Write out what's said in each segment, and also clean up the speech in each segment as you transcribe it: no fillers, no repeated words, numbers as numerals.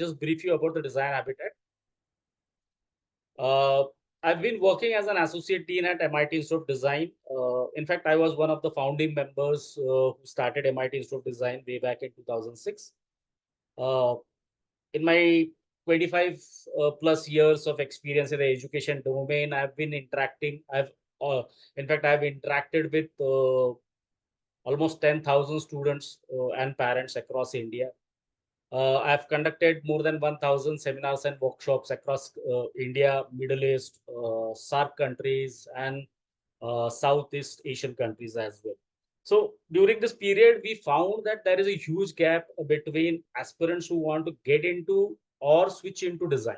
just brief you about the design habitat. Uh, I've been working as an associate dean at MIT Institute of Design. In fact, I was one of the founding members who started MIT Institute of Design way back in 2006. Uh, in my 25 plus years of experience in the education domain, I've been interacting. In fact, I've interacted with almost 10,000 students and parents across India. I've conducted more than 1,000 seminars and workshops across India, Middle East, SAARC countries, and Southeast Asian countries as well. So during this period, we found that there is a huge gap between aspirants who want to get into or switch into design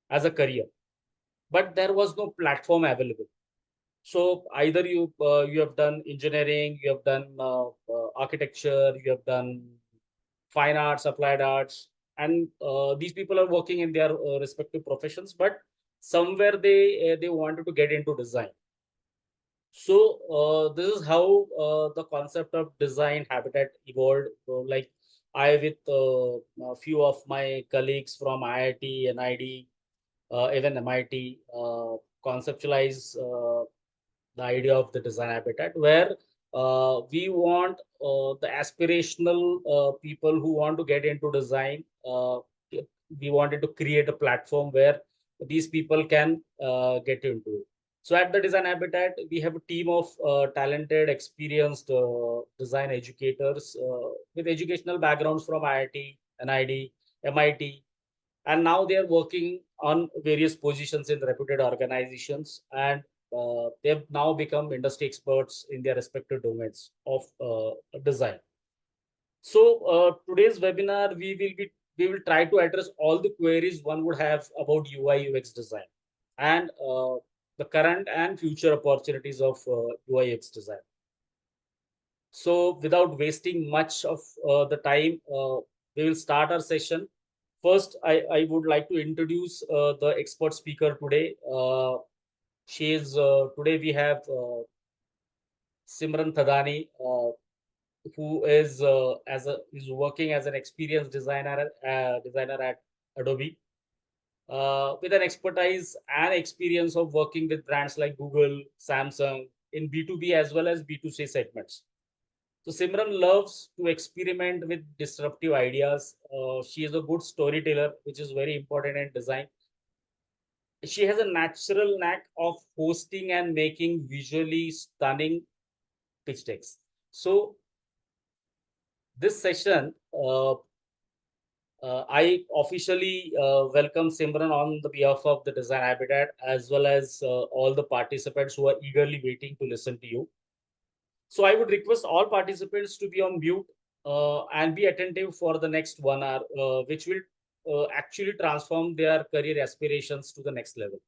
as a career, but there was no platform available. So either you have done engineering, you have done architecture, you have done fine arts, applied arts, and these people are working in their respective professions, but somewhere they wanted to get into design. So this is how the concept of design habitat evolved. Like I, with a few of my colleagues from IIT, NID, even MIT, conceptualize the idea of the design habitat, where we want the aspirational people who want to get into design. We wanted to create a platform where these people can get into it. So at the design habitat, we have a team of talented, experienced design educators with educational backgrounds from IIT, NID, MIT, and now they are working on various positions in reputed organizations, and they've now become industry experts in their respective domains of design. So today's webinar, we will try to address all the queries one would have about UI UX design and the current and future opportunities of UI UX design. So without wasting much of the time, we will start our session. First, I would like to introduce the expert speaker today. She is today we have Simran Thadani, who is is working as an experienced designer at Adobe, with an expertise and experience of working with brands like Google, Samsung in B2B as well as B2C segments. So Simran loves to experiment with disruptive ideas. She is a good storyteller, which is very important in design. She has a natural knack of hosting and making visually stunning pitch decks. So this session, I officially welcome Simran on the behalf of the Design Habitat, as well as all the participants who are eagerly waiting to listen to you. So I would request all participants to be on mute and be attentive for the next 1 hour, which will actually transform their career aspirations to the next level.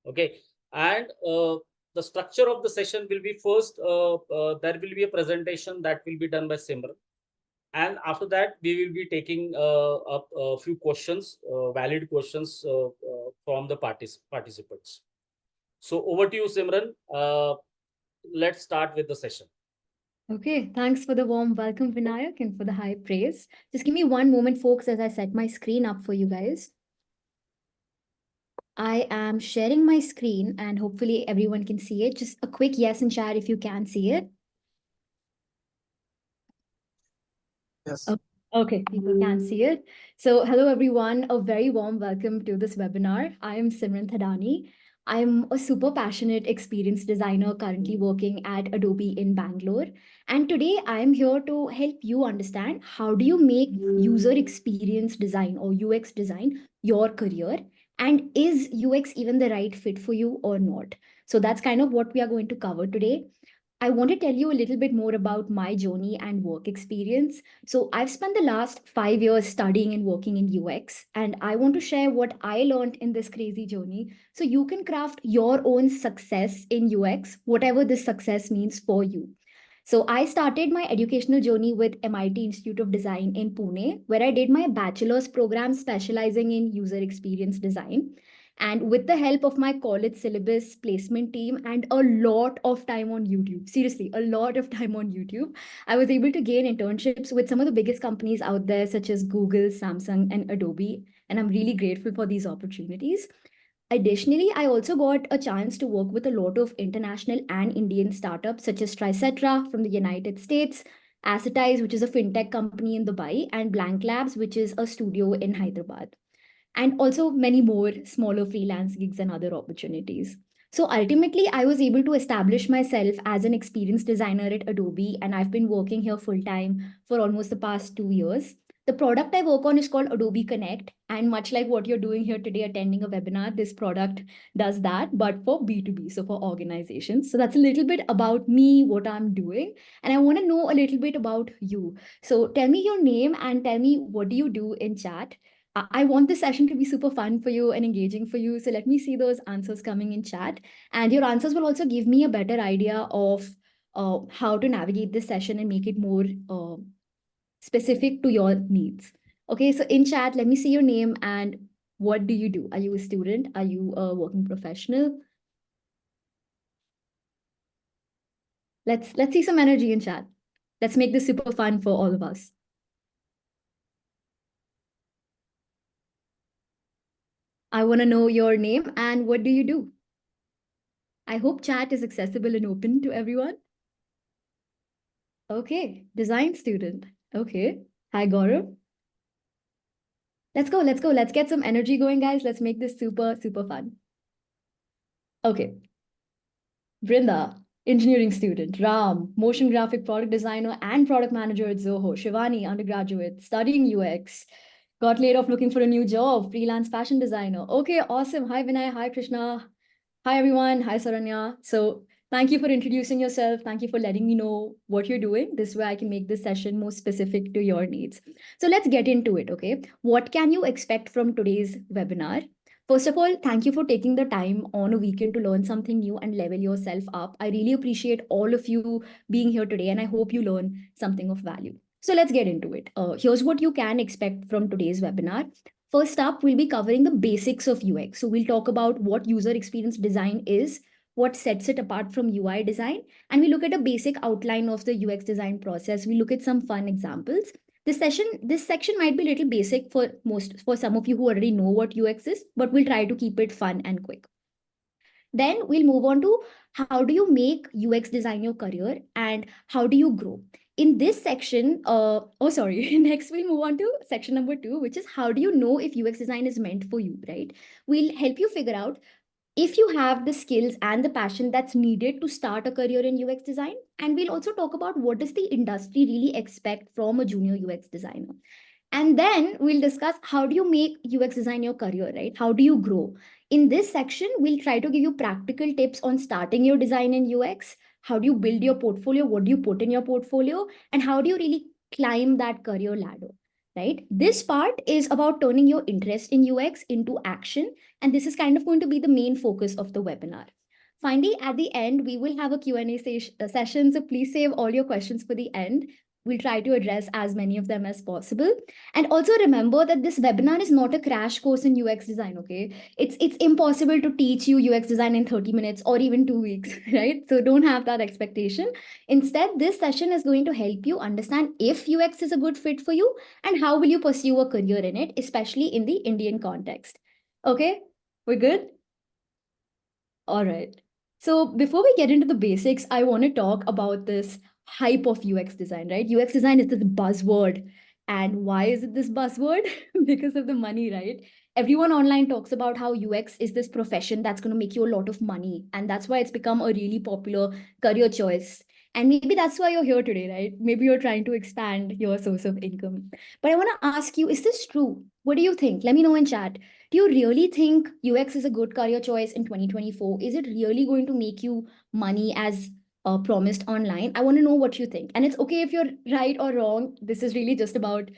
Okay. And the structure of the session will be first, there will be a presentation that will be done by Simran. And after that, we will be taking up a few questions, valid questions from the participants. So over to you, Simran. Let's start with the session. Okay, thanks for the warm welcome, Vinayak, and for the high praise. Just give me one moment, folks, as I set my screen up for you guys. I am sharing my screen and hopefully everyone can see it. Just a quick yes in chat if you can see it. Yes. Okay, people can see it. So hello, everyone. A very warm welcome to this webinar. I am Simran Thadani. I'm a super passionate, experienced designer currently working at Adobe in Bangalore. And today I'm here to help you understand how do you make user experience design or UX design your career? And is UX even the right fit for you or not? So that's kind of what we are going to cover today. I want to tell you a little bit more about my journey and work experience. So, I've spent the last 5 years studying and working in UX, and I want to share what I learned in this crazy journey so you can craft your own success in UX, whatever this success means for you. So, I started my educational journey with MIT Institute of Design in Pune, where I did my bachelor's program specializing in user experience design. And with the help of my college syllabus placement team and a lot of time on YouTube, seriously, a lot of time on YouTube, I was able to gain internships with some of the biggest companies out there, such as Google, Samsung, and Adobe. And I'm really grateful for these opportunities. Additionally, I also got a chance to work with a lot of international and Indian startups, such as Tricetra from the United States, Acetize, which is a fintech company in Dubai, and Blank Labs, which is a studio in Hyderabad, and also many more smaller freelance gigs and other opportunities. So ultimately, I was able to establish myself as an experienced designer at Adobe, and I've been working here full time for almost the past 2 years. The product I work on is called Adobe Connect. And much like what you're doing here today, attending a webinar, this product does that, but for B2B, so for organizations. So that's a little bit about me, what I'm doing. And I want to know a little bit about you. So tell me your name and tell me what do you do in chat. I want this session to be super fun for you and engaging for you. So let me see those answers coming in chat. And your answers will also give me a better idea of how to navigate this session and make it more specific to your needs. Okay, so in chat, let me see your name and what do you do? Are you a student? Are you a working professional? Let's see some energy in chat. Let's make this super fun for all of us. I want to know your name and what do you do? I hope chat is accessible and open to everyone. Okay, design student. Okay. Hi, Gaurav. Let's go, let's go. Let's get some energy going, guys. Let's make this super, super fun. Okay. Brinda, engineering student. Ram, motion graphic product designer and product manager at Zoho. Shivani, undergraduate, studying UX. Got laid off looking for a new job, freelance fashion designer. Okay, awesome. Hi, Vinay. Hi, Krishna. Hi, everyone. Hi, Saranya. So thank you for introducing yourself. Thank you for letting me know what you're doing. This way I can make this session more specific to your needs. So let's get into it, okay? What can you expect from today's webinar? First of all, thank you for taking the time on a weekend to learn something new and level yourself up. I really appreciate all of you being here today, and I hope you learn something of value. So let's get into it. Here's what you can expect from today's webinar. First up, we'll be covering the basics of UX. So we'll talk about what user experience design is, what sets it apart from UI design, and we look at a basic outline of the UX design process. We look at some fun examples. This section might be a little basic for some of you who already know what UX is, but we'll try to keep it fun and quick. Then we'll move on to how do you make UX design your career and how do you grow? In this section, next we'll move on to section number 2, which is how do you know if UX design is meant for you, right? We'll help you figure out if you have the skills and the passion that's needed to start a career in UX design. And we'll also talk about what does the industry really expect from a junior UX designer. And then we'll discuss how do you make UX design your career, right? How do you grow? In this section, we'll try to give you practical tips on starting your design in UX. How do you build your portfolio? What do you put in your portfolio? And how do you really climb that career ladder, right? This part is about turning your interest in UX into action. And this is kind of going to be the main focus of the webinar. Finally, at the end, we will have a Q&A session. So please save all your questions for the end. We'll try to address as many of them as possible. And also remember that this webinar is not a crash course in UX design, okay? It's impossible to teach you UX design in 30 minutes or even 2 weeks, right? So don't have that expectation. Instead, this session is going to help you understand if UX is a good fit for you and how will you pursue a career in it, especially in the Indian context. Okay, we're good? All right. So before we get into the basics, I want to talk about this hype of UX design, right? UX design is this buzzword. And why is it this buzzword? Because of the money, right? Everyone online talks about how UX is this profession that's going to make you a lot of money. And that's why it's become a really popular career choice. And maybe that's why you're here today, right? Maybe you're trying to expand your source of income. But I want to ask you, is this true? What do you think? Let me know in chat. Do you really think UX is a good career choice in 2024? Is it really going to make you money as promised online? I want to know what you think. And it's okay if you're right or wrong. This is really just about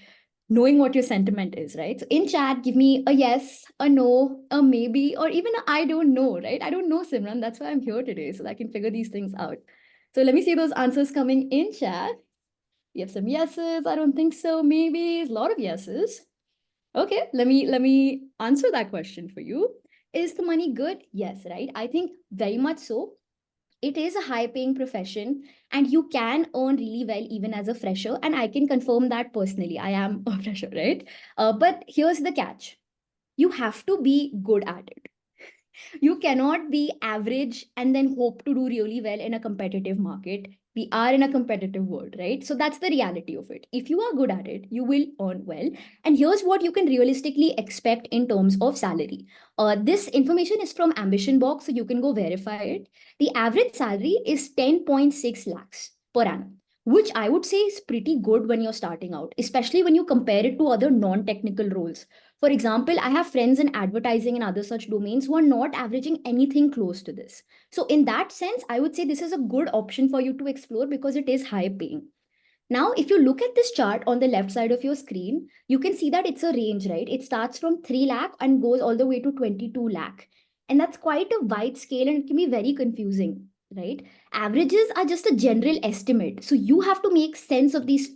knowing what your sentiment is, right? So in chat, give me a yes, a no, a maybe, or even a I don't know, right? I don't know, Simran. That's why I'm here today, so that I can figure these things out. So let me see those answers coming in chat. We have some yeses. I don't think so. Maybe a lot of yeses. Okay, let me answer that question for you. Is the money good? Yes, right? I think very much so. It is a high paying profession and you can earn really well even as a fresher. And I can confirm that personally. I am a fresher, right? But here's the catch, you have to be good at it. You cannot be average and then hope to do really well in a competitive market. We are in a competitive world, right? So that's the reality of it. If you are good at it, you will earn well. And here's what you can realistically expect in terms of salary. This information is from Ambition Box, so you can go verify it. The average salary is 10.6 lakhs per annum, which I would say is pretty good when you're starting out, especially when you compare it to other non technical roles. For example, I have friends in advertising and other such domains who are not averaging anything close to this. So, in that sense, I would say this is a good option for you to explore because it is high paying. Now, if you look at this chart on the left side of your screen, you can see that it's a range, right? It starts from 3 lakh and goes all the way to 22 lakh. And that's quite a wide scale and it can be very confusing, right? Averages are just a general estimate. So you have to make sense of these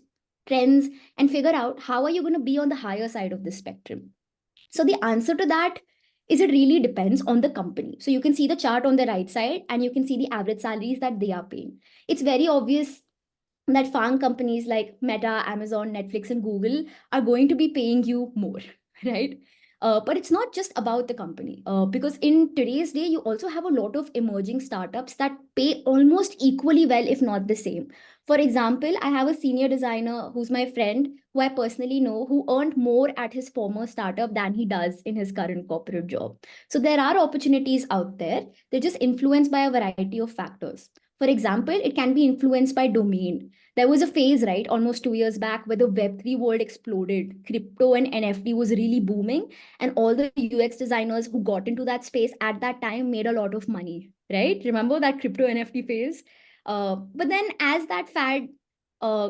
trends and figure out how are you going to be on the higher side of the spectrum. So the answer to that is it really depends on the company. So you can see the chart on the right side and you can see the average salaries that they are paying. It's very obvious that FAANG companies like Meta, Amazon, Netflix, and Google are going to be paying you more, right? But it's not just about the company because in today's day, you also have a lot of emerging startups that pay almost equally well, if not the same. For example, I have a senior designer who's my friend who I personally know who earned more at his former startup than he does in his current corporate job. So there are opportunities out there. They're just influenced by a variety of factors. For example, it can be influenced by domain. There was a phase, right, almost 2 years back where the Web3 world exploded. Crypto and NFT was really booming. And all the UX designers who got into that space at that time made a lot of money, right? Remember that crypto NFT phase? But then as that fad uh,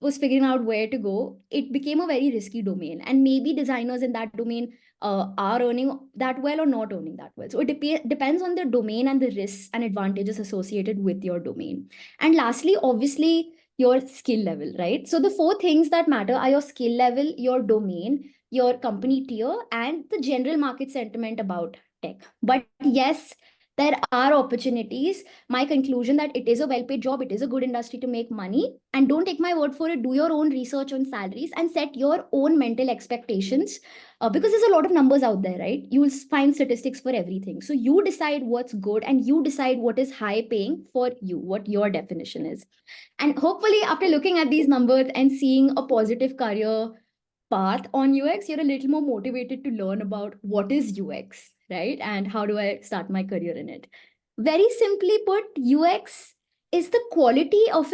was figuring out where to go, it became a very risky domain. And maybe designers in that domain are earning that well or not earning that well. So it depends on the domain and the risks and advantages associated with your domain. And lastly, obviously, your skill level, right? So the four things that matter are your skill level, your domain, your company tier, and the general market sentiment about tech. But yes, there are opportunities. My conclusion that it is a well-paid job, it is a good industry to make money. And don't take my word for it, do your own research on salaries and set your own mental expectations because there's a lot of numbers out there, right? You will find statistics for everything. So you decide what's good and you decide what is high paying for you, what your definition is. And hopefully, after looking at these numbers and seeing a positive career path on UX, you're a little more motivated to learn about what is UX, right? And how do I start my career in it? Very simply put, UX is the quality of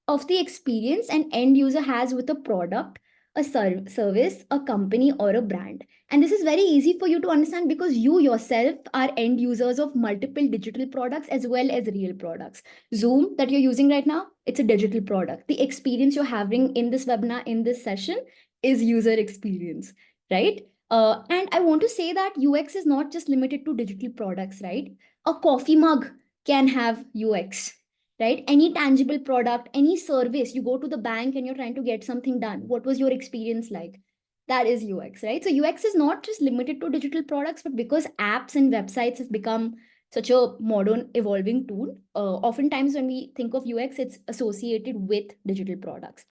of the experience an end user has with a product, a service, a company, or a brand. And this is very easy for you to understand because you yourself are end users of multiple digital products as well as real products. Zoom that you're using right now, it's a digital product. The experience you're having in this webinar, in this session, is user experience, right? And I want to say that UX is not just limited to digital products, right? A coffee mug can have UX, right? Any tangible product, any service, you go to the bank and you're trying to get something done. What was your experience like? That is UX, right? So UX is not just limited to digital products, but because apps and websites have become such a modern evolving tool, oftentimes when we think of UX, it's associated with digital products.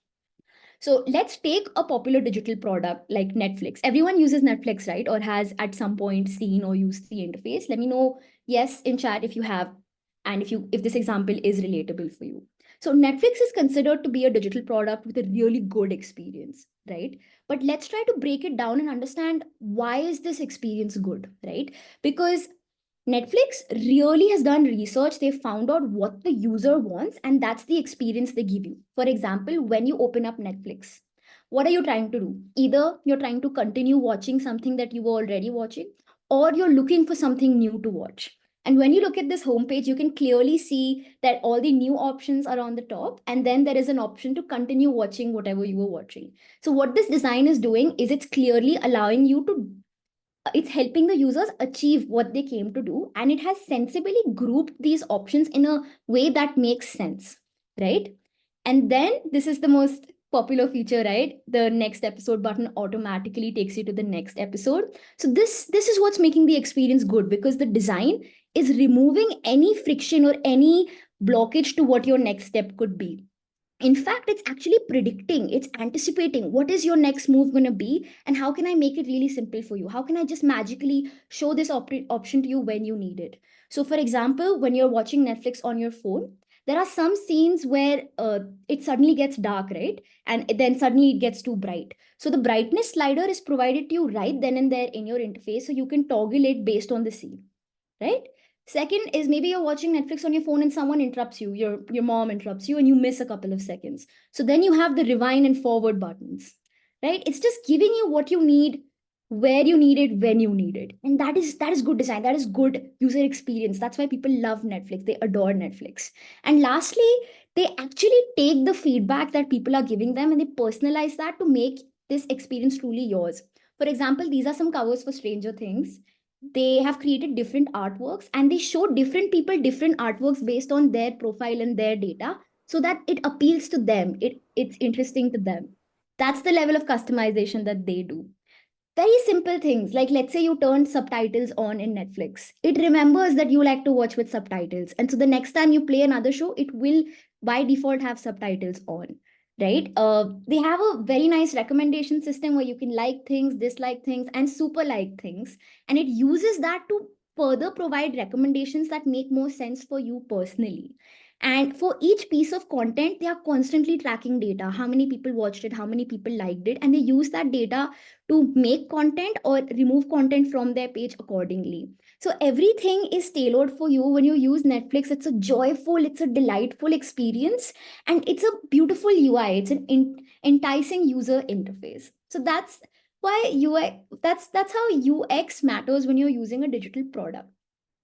So let's take a popular digital product like Netflix. Everyone uses Netflix, right? Or has at some point seen or used the interface. Let me know, yes, in chat if you have, and if this example is relatable for you. So Netflix is considered to be a digital product with a really good experience, right? But let's try to break it down and understand why is this experience good, right? Because Netflix really has done research. They found out what the user wants, and that's the experience they give you. For example, when you open up Netflix, what are you trying to do? Either you're trying to continue watching something that you were already watching, or you're looking for something new to watch. And when you look at this homepage, you can clearly see that all the new options are on the top, and then there is an option to continue watching whatever you were watching. So, what this design is doing is it's clearly allowing you to it's helping the users achieve what they came to do, and it has sensibly grouped these options in a way that makes sense, right? And then this is the most popular feature, right? The next episode button automatically takes you to the next episode. So this is what's making the experience good, because the design is removing any friction or any blockage to what your next step could be. In fact, it's actually predicting, it's anticipating what is your next move going to be, and how can I make it really simple for you? How can I just magically show this option to you when you need it? So for example, when you're watching Netflix on your phone, there are some scenes where it suddenly gets dark, right? And then suddenly it gets too bright. So the brightness slider is provided to you right then and there in your interface, so you can toggle it based on the scene, right? Second is, maybe you're watching Netflix on your phone and someone interrupts you, your mom interrupts you, and you miss a couple of seconds. So then you have the rewind and forward buttons, right? It's just giving you what you need, where you need it, when you need it. And that is good design. That is good user experience. That's why people love Netflix. They adore Netflix. And lastly, they actually take the feedback that people are giving them and they personalize that to make this experience truly yours. For example, these are some covers for Stranger Things. They have created different artworks and they show different people different artworks based on their profile and their data, so that it appeals to them, it's interesting to them. That's the level of customization that they do. Very simple things, like let's say you turn subtitles on in Netflix, it remembers that you like to watch with subtitles, and so the next time you play another show, it will by default have subtitles on, right? They have a very nice recommendation system where you can like things, dislike things, and super like things, and it uses that to further provide recommendations that make more sense for you personally. And for each piece of content, they are constantly tracking data, how many people watched it, how many people liked it, and they use that data to make content or remove content from their page accordingly. So everything is tailored for you. When you use Netflix, it's a joyful, it's a delightful experience, and it's a beautiful UI. It's an enticing user interface. So that's why UI, that's how UX matters when you're using a digital product.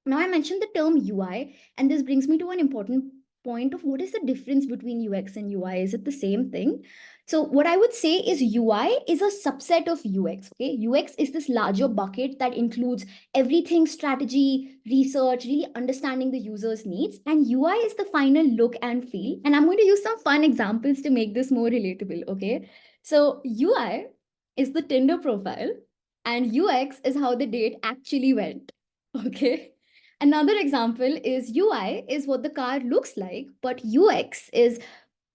Now, I mentioned the term UI, and this brings me to an important point of what is the difference between UX and UI? Is it the same thing? So, what I would say is UI is a subset of UX. Okay, UX is this larger bucket that includes everything: strategy, research, really understanding the user's needs, and UI is the final look and feel. And I'm going to use some fun examples to make this more relatable. Okay, so UI is the Tinder profile, and UX is how the date actually went. Okay. Another example is UI is what the car looks like, but UX is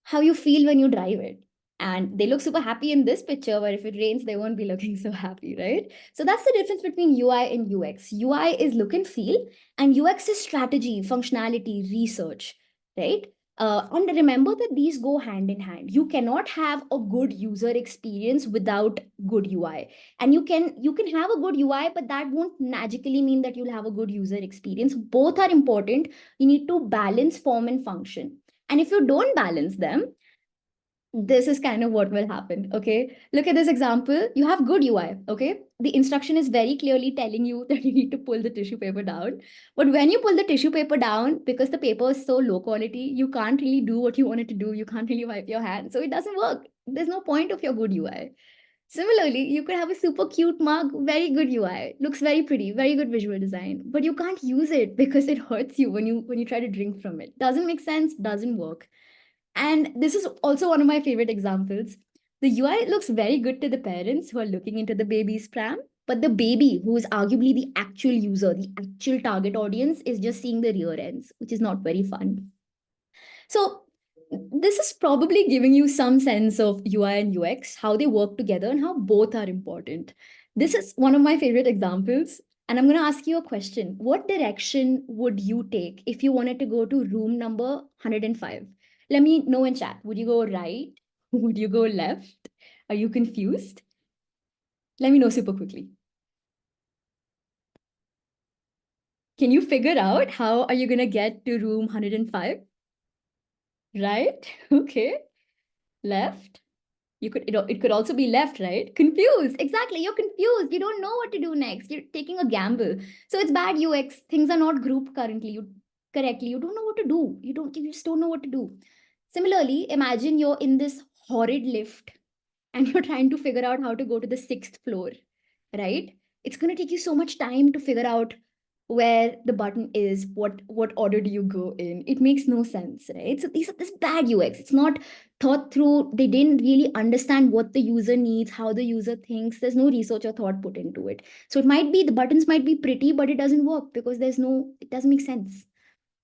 how you feel when you drive it. And they look super happy in this picture, but if it rains, they won't be looking so happy, right? So that's the difference between UI and UX. UI is look and feel, and UX is strategy, functionality, research, right? And remember that these go hand in hand. You cannot have a good user experience without good UI, and you can have a good UI, but that won't magically mean that you'll have a good user experience. Both are important. You need to balance form and function, and if you don't balance them, this is kind of what will happen. Okay, look at this example. You have good UI. Okay, the instruction is very clearly telling you that you need to pull the tissue paper down, but when you pull the tissue paper down, because the paper is so low quality, you can't really do what you wanted to do. You can't really wipe your hands, so it doesn't work. There's no point of your good UI. Similarly, you could have a super cute mug, very good UI, looks very pretty, very good visual design, but you can't use it because it hurts you when you try to drink from it. Doesn't make sense, doesn't work. And this is also one of my favorite examples. The UI looks very good to the parents who are looking into the baby's pram, but the baby, who is arguably the actual user, the actual target audience, is just seeing the rear ends, which is not very fun. So this is probably giving you some sense of UI and UX, how they work together and how both are important. This is one of my favorite examples. And I'm going to ask you a question. What direction would you take if you wanted to go to room number 105? Let me know in chat. Would you go right? Would you go left? Are you confused? Let me know super quickly. Can you figure out how are you going to get to room 105? Right? Okay. Left? It could also be left, right? Confused. Exactly. You're confused. You don't know what to do next. You're taking a gamble. So it's bad UX. Things are not grouped currently. You don't know what to do. You just don't know what to do. Similarly, imagine you're in this horrid lift and you're trying to figure out how to go to the 6th floor, right? It's going to take you so much time to figure out where the button is, what order do you go in. It makes no sense, right? So this is bad UX. It's not thought through. They didn't really understand what the user needs, how the user thinks. There's no research or thought put into it. So it might be the buttons might be pretty, but it doesn't work because it doesn't make sense,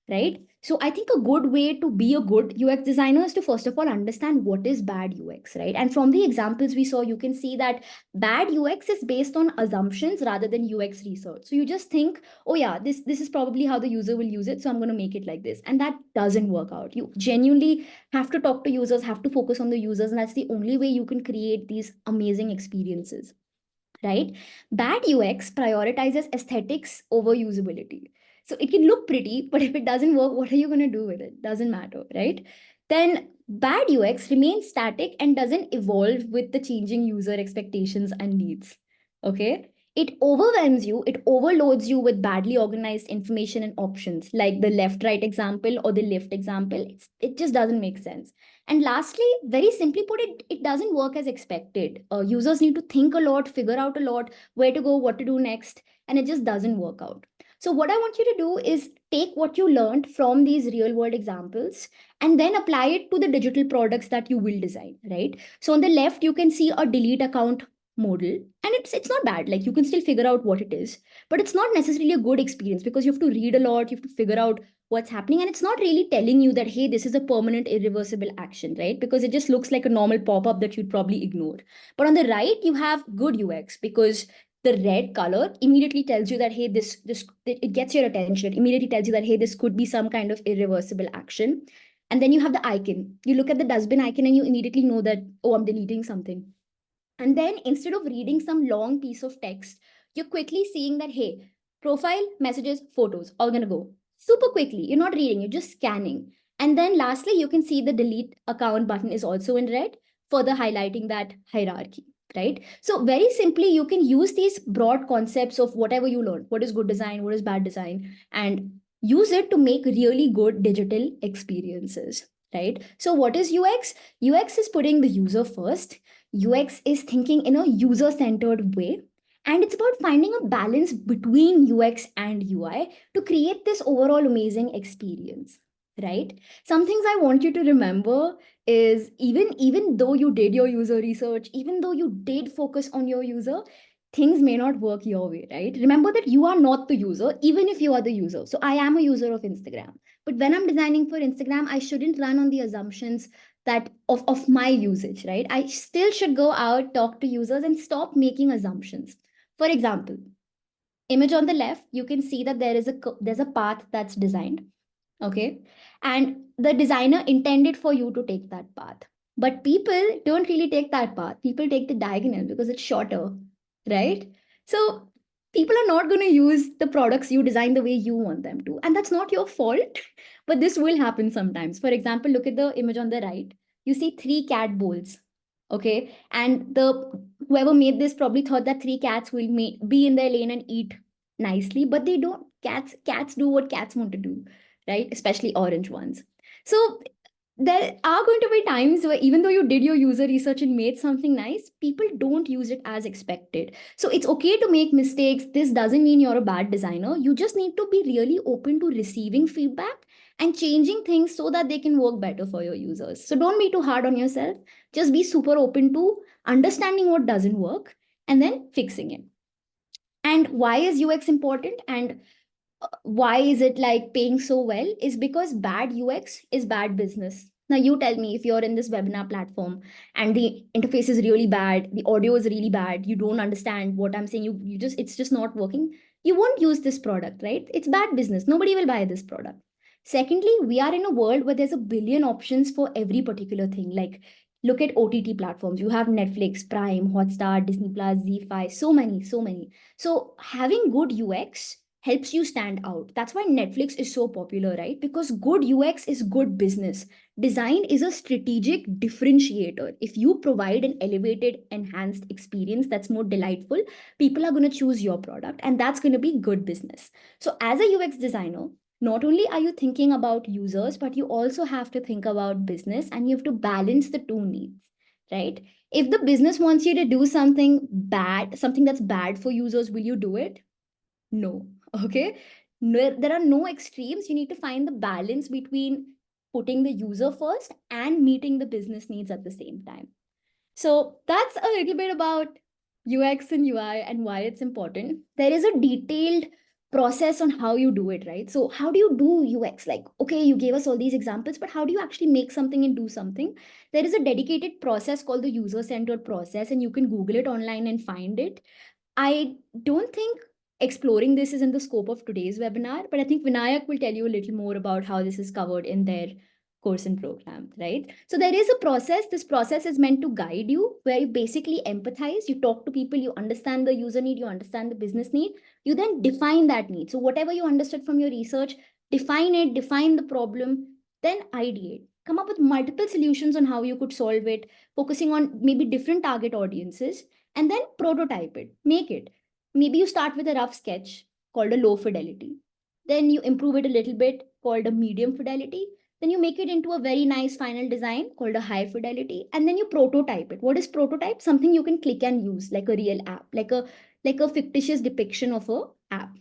right? So I think a good way to be a good UX designer is to first of all understand what is bad UX, right? And from the examples we saw, you can see that bad UX is based on assumptions rather than UX research. So you just think, oh yeah, this is probably how the user will use it, so I'm going to make it like this, and that doesn't work out. You genuinely have to talk to users, have to focus on the users, and that's the only way you can create these amazing experiences, right? Bad UX prioritizes aesthetics over usability. So it can look pretty, but if it doesn't work, what are you going to do with it? Doesn't matter, right? Then bad UX remains static and doesn't evolve with the changing user expectations and needs. Okay. It overwhelms you, it overloads you with badly organized information and options, like the left right example or the lift example. It just doesn't make sense. And lastly, very simply put, it doesn't work as expected. Users need to think a lot, figure out a lot, where to go, what to do next, and it just doesn't work out. So, what I want you to do is take what you learned from these real world examples and then apply it to the digital products that you will design, right? So, on the left, you can see a delete account model, and it's not bad. Like, you can still figure out what it is, but it's not necessarily a good experience because you have to read a lot, you have to figure out what's happening, and it's not really telling you that, hey, this is a permanent irreversible action, right? Because it just looks like a normal pop-up that you'd probably ignore. But on the right, you have good UX because the red color immediately tells you that, hey, this it gets your attention. It immediately tells you that, hey, this could be some kind of irreversible action. And then you have the icon. You look at the dustbin icon and you immediately know that, oh, I'm deleting something. And then instead of reading some long piece of text, you're quickly seeing that, hey, profile, messages, photos, all gonna go super quickly. You're not reading, you're just scanning. And then lastly, you can see the delete account button is also in red, further highlighting that hierarchy, right? So very simply, you can use these broad concepts of whatever you learn. What is good design? What is bad design? And use it to make really good digital experiences, right? So what is UX? UX is putting the user first. UX is thinking in a user centered way. And it's about finding a balance between UX and UI to create this overall amazing experience, right? Some things I want you to remember is even though you did your user research, even though you did focus on your user, things may not work your way, right? Remember that you are not the user, even if you are the user. So I am a user of Instagram. But when I'm designing for Instagram, I shouldn't run on the assumptions that of my usage, right? I still should go out, talk to users, and stop making assumptions. For example, image on the left, you can see that there's a path that's designed, okay? And the designer intended for you to take that path. But people don't really take that path. People take the diagonal because it's shorter, right? So people are not going to use the products you design the way you want them to. And that's not your fault, but this will happen sometimes. For example, look at the image on the right. You see three cat bowls, okay? And the whoever made this probably thought that three cats will be in their lane and eat nicely, but they don't. Cats do what cats want to do, right? Especially orange ones. So there are going to be times where even though you did your user research and made something nice, people don't use it as expected. So it's okay to make mistakes. This doesn't mean you're a bad designer. You just need to be really open to receiving feedback and changing things so that they can work better for your users. So don't be too hard on yourself. Just be super open to understanding what doesn't work and then fixing it. And why is UX important? And why is it like paying so well is because bad UX is bad business. Now you tell me, if you're in this webinar platform and the interface is really bad, the audio is really bad, you don't understand what I'm saying, you just it's just not working, you won't use this product, right? It's bad business. Nobody will buy this product. Secondly, we are in a world where there's a billion options for every particular thing. Like, look at OTT platforms. You have Netflix, Prime, Hotstar, Disney Plus, Z5, so many, so many. So having good UX helps you stand out. That's why Netflix is so popular, right? Because good UX is good business. Design is a strategic differentiator. If you provide an elevated, enhanced experience that's more delightful, people are going to choose your product, and that's going to be good business. So, as a UX designer, not only are you thinking about users, but you also have to think about business, and you have to balance the two needs, right? If the business wants you to do something bad, something that's bad for users, will you do it? No. Okay. No, there are no extremes. You need to find the balance between putting the user first and meeting the business needs at the same time. So that's a little bit about UX and UI and why it's important. There is a detailed process on how you do it, right? So how do you do UX? Like, okay, you gave us all these examples, but how do you actually make something and do something? There is a dedicated process called the user-centered process, and you can Google it online and find it. I don't think exploring this is in the scope of today's webinar, but I think Vinayak will tell you a little more about how this is covered in their course and program, right? So there is a process. This process is meant to guide you, where you basically empathize, you talk to people, you understand the user need, you understand the business need, you then define that need. So whatever you understood from your research, define it, define the problem, then ideate. Come up with multiple solutions on how you could solve it, focusing on maybe different target audiences, and then prototype it, make it. Maybe you start with a rough sketch called a low fidelity. Then you improve it a little bit called a medium fidelity. Then you make it into a very nice final design called a high fidelity. And then you prototype it. What is prototype? Something you can click and use, like a real app, like a fictitious depiction of a app.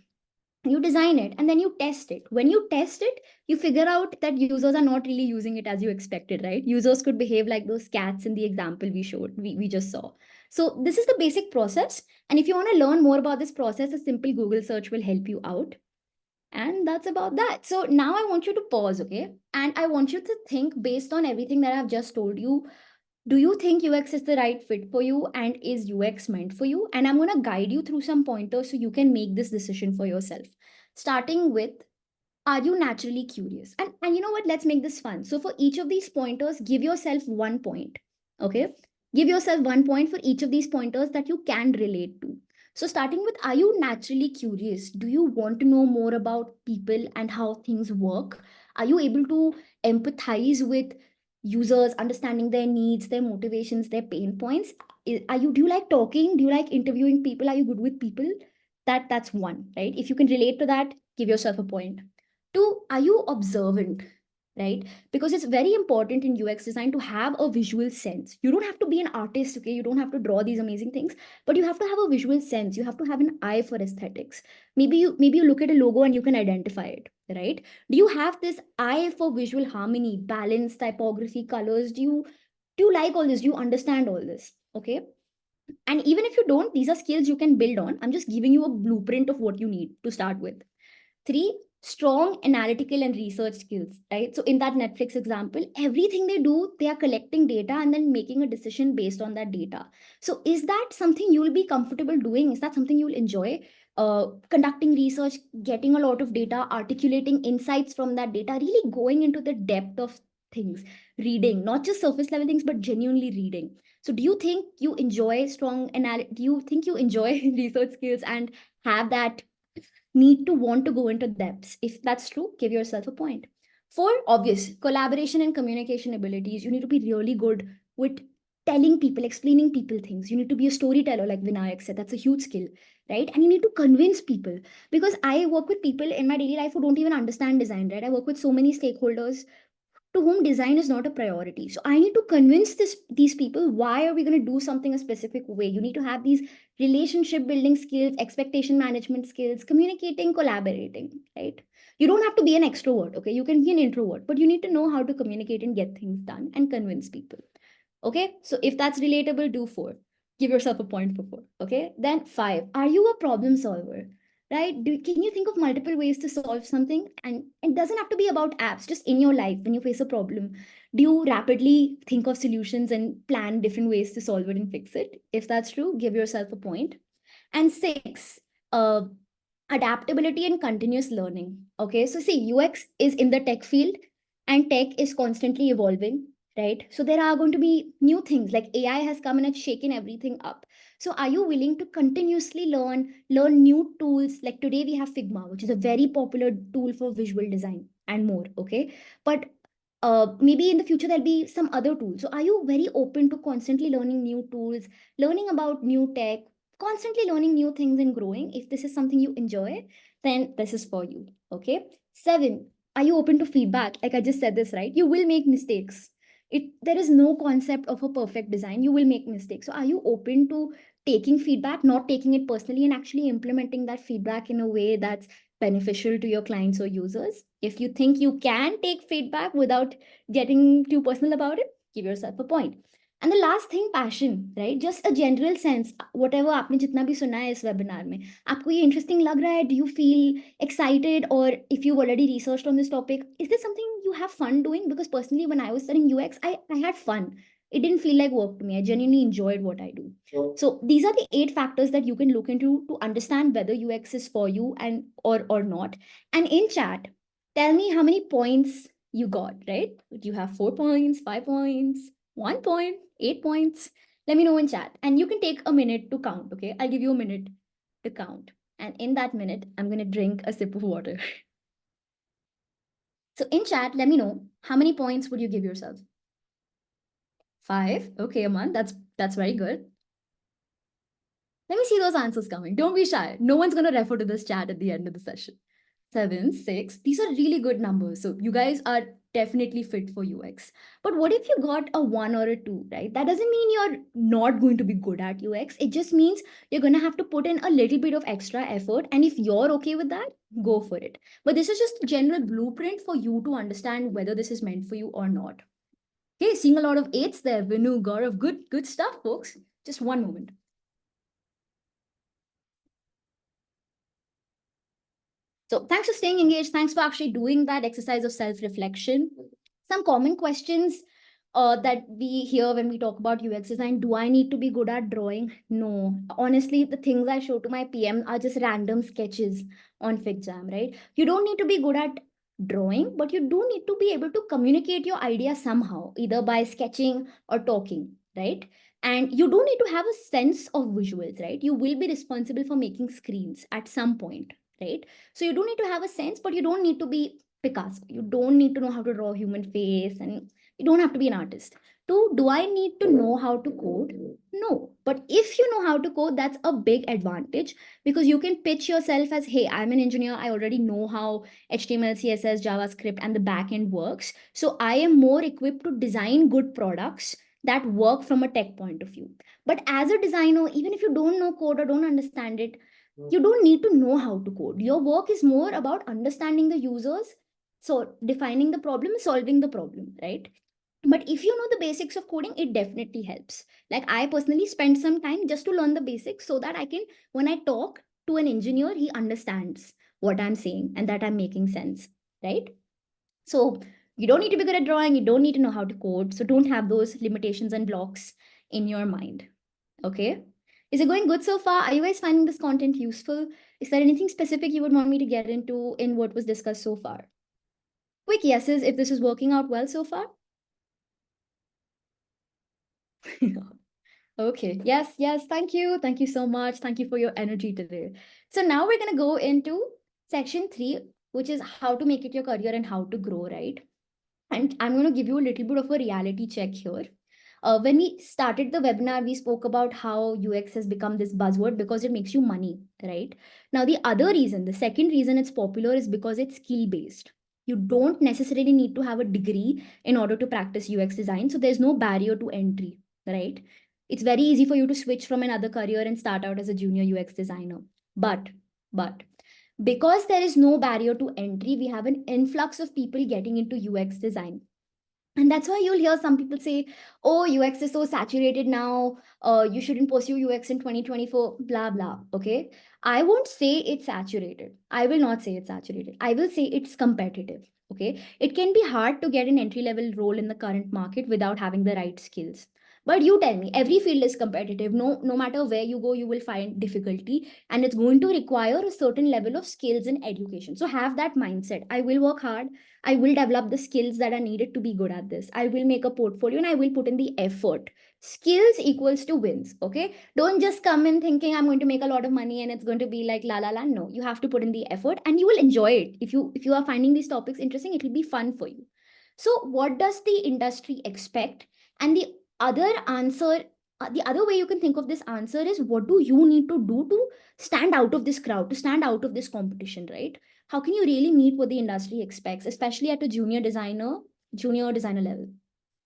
You design it and then you test it. When you test it, you figure out that users are not really using it as you expected, right? Users could behave like those cats in the example we just saw. So this is the basic process, and if you want to learn more about this process, a simple Google search will help you out. And that's about that. So now I want you to pause, okay, and I want you to think, based on everything that I've just told you, do you think UX is the right fit for you, and is UX meant for you? And I'm going to guide you through some pointers so you can make this decision for yourself. Starting with, are you naturally curious? And you know what? Let's make this fun. So for each of these pointers, give yourself 1 point. Okay? Give yourself 1 point for each of these pointers that you can relate to. So starting with, are you naturally curious? Do you want to know more about people and how things work? Are you able to empathize with users, understanding their needs, their motivations, their pain points? Do you like talking? Do you like interviewing people? Are you good with people? That's one, right? If you can relate to that, give yourself a point. Two, are you observant? Right? Because it's very important in UX design to have a visual sense. You don't have to be an artist, okay? You don't have to draw these amazing things, but you have to have a visual sense. You have to have an eye for aesthetics. Maybe you look at a logo and you can identify it, right? Do you have this eye for visual harmony, balance, typography, colors? Do you like all this? Do you understand all this? Okay. And even if you don't, these are skills you can build on. I'm just giving you a blueprint of what you need to start with. Three, strong analytical and research skills, right? So in that Netflix example, everything they do, they are collecting data and then making a decision based on that data. So is that something you will be comfortable doing? Is that something you will enjoy? Conducting research, getting a lot of data, articulating insights from that data, really going into the depth of things, reading, not just surface level things, but genuinely reading. So do you think you enjoy strong analysis? Do you think you enjoy research skills and have that need to want to go into depths? If that's true, give yourself a point. Four, obvious, collaboration and communication abilities. You need to be really good with telling people, explaining people things. You need to be a storyteller, like Vinayak said. That's a huge skill, right? And you need to convince people, because I work with people in my daily life who don't even understand design, right? I work with so many stakeholders to whom design is not a priority. So I need to convince these people, why are we going to do something a specific way? You need to have these relationship building skills, expectation management skills, communicating, collaborating, right? You don't have to be an extrovert, okay? You can be an introvert, but you need to know how to communicate and get things done and convince people. Okay, so if that's relatable, do four. Give yourself a point for four. Okay, then five. Are you a problem solver? Right? Can you think of multiple ways to solve something? And it doesn't have to be about apps, just in your life when you face a problem. Do you rapidly think of solutions and plan different ways to solve it and fix it? If that's true, give yourself a point. And six, uh, adaptability and continuous learning. Okay, so see, UX is in the tech field, and tech is constantly evolving, right? So there are going to be new things, like AI has come and it's shaken everything up. So are you willing to continuously learn new tools? Like today we have Figma, which is a very popular tool for visual design and more. Okay, but maybe in the future there'll be some other tools. So are you very open to constantly learning new tools, learning about new tech, constantly learning new things and growing? If this is something you enjoy, then this is for you. Okay. Seven, are you open to feedback? Like I just said this, right? You will make mistakes. There is no concept of a perfect design. You will make mistakes. So are you open to taking feedback, not taking it personally, and actually implementing that feedback in a way that's beneficial to your clients or users. If you think you can take feedback without getting too personal about it, give yourself a point. And the last thing, passion, right? Just a general sense, whatever आपने जितना भी सुना है इस webinar में, आपको ये interesting लग रहा है? Do you feel excited? Or if you've already researched on this topic, is this something you have fun doing? Because personally, when I was studying UX, I had fun. It didn't feel like work to me. I genuinely enjoyed what I do. So these are the 8 factors that you can look into to understand whether UX is for you and or not. And in chat, tell me how many points you got, right? Do you have 4 points, 5 points, 1 point, 8 points? Let me know in chat. And you can take a minute to count, okay? I'll give you a minute to count. And in that minute, I'm going to drink a sip of water. So in chat, let me know how many points would you give yourself? 5. Okay, Aman, that's very good. Let me see those answers coming. Don't be shy. No one's going to refer to this chat at the end of the session. 7, 6. These are really good numbers. So you guys are definitely fit for UX. But what if you got a 1 or a 2, right? That doesn't mean you're not going to be good at UX. It just means you're going to have to put in a little bit of extra effort. And if you're okay with that, go for it. But this is just a general blueprint for you to understand whether this is meant for you or not. Okay, seeing a lot of 8s there. Vinu, Gaurav, good stuff, folks. Just one moment. So thanks for staying engaged. Thanks for actually doing that exercise of self-reflection. Some common questions that we hear when we talk about UX design. Do I need to be good at drawing? No. Honestly, the things I show to my PM are just random sketches on FigJam, right? You don't need to be good at drawing, but you do need to be able to communicate your idea somehow, either by sketching or talking, right? And you do need to have a sense of visuals, right? You will be responsible for making screens at some point, right? So you do need to have a sense, but you don't need to be Picasso. You don't need to know how to draw a human face, and you don't have to be an artist. Two, do I need to know how to code? No. But if you know how to code, that's a big advantage because you can pitch yourself as, hey, I'm an engineer. I already know how HTML, CSS, JavaScript, and the backend works. So I am more equipped to design good products that work from a tech point of view. But as a designer, even if you don't know code or don't understand it, you don't need to know how to code. Your work is more about understanding the users, so defining the problem, solving the problem, right? But if you know the basics of coding, it definitely helps. Like I personally spend some time just to learn the basics so that I can, when I talk to an engineer, he understands what I'm saying and that I'm making sense, right? So you don't need to be good at drawing, you don't need to know how to code, so don't have those limitations and blocks in your mind. Okay, is it going good so far? Are you guys finding this content useful? Is there anything specific you would want me to get into in what was discussed so far? Quick yeses if this is working out well so far. Okay, yes, thank you. Thank you so much. Thank you for your energy today. So now we're going to go into section 3, which is how to make it your career and how to grow, right? And I'm going to give you a little bit of a reality check here. When we started the webinar, we spoke about how UX has become this buzzword because it makes you money, right? Now, the other reason, the second reason it's popular is because it's skill-based. You don't necessarily need to have a degree in order to practice UX design. So there's no barrier to entry, right? It's very easy for you to switch from another career and start out as a junior UX designer. But because there is no barrier to entry, we have an influx of people getting into UX design. And that's why you'll hear some people say, oh, UX is so saturated now. You shouldn't pursue UX in 2024, blah, blah. Okay. I won't say it's saturated. I will not say it's saturated. I will say it's competitive. Okay. It can be hard to get an entry level role in the current market without having the right skills. But you tell me, every field is competitive. No matter where you go, you will find difficulty, and it's going to require a certain level of skills and education. So have that mindset. I will work hard. I will develop the skills that are needed to be good at this. I will make a portfolio and I will put in the effort. Skills equals to wins. Okay. Don't just come in thinking I'm going to make a lot of money and it's going to be like la la la. No, you have to put in the effort and you will enjoy it. If you are finding these topics interesting, it will be fun for you. So what does the industry expect? And the other answer, the other way you can think of this answer is, what do you need to do to stand out of this crowd, to stand out of this competition, right? How can you really meet what the industry expects, especially at a junior designer level?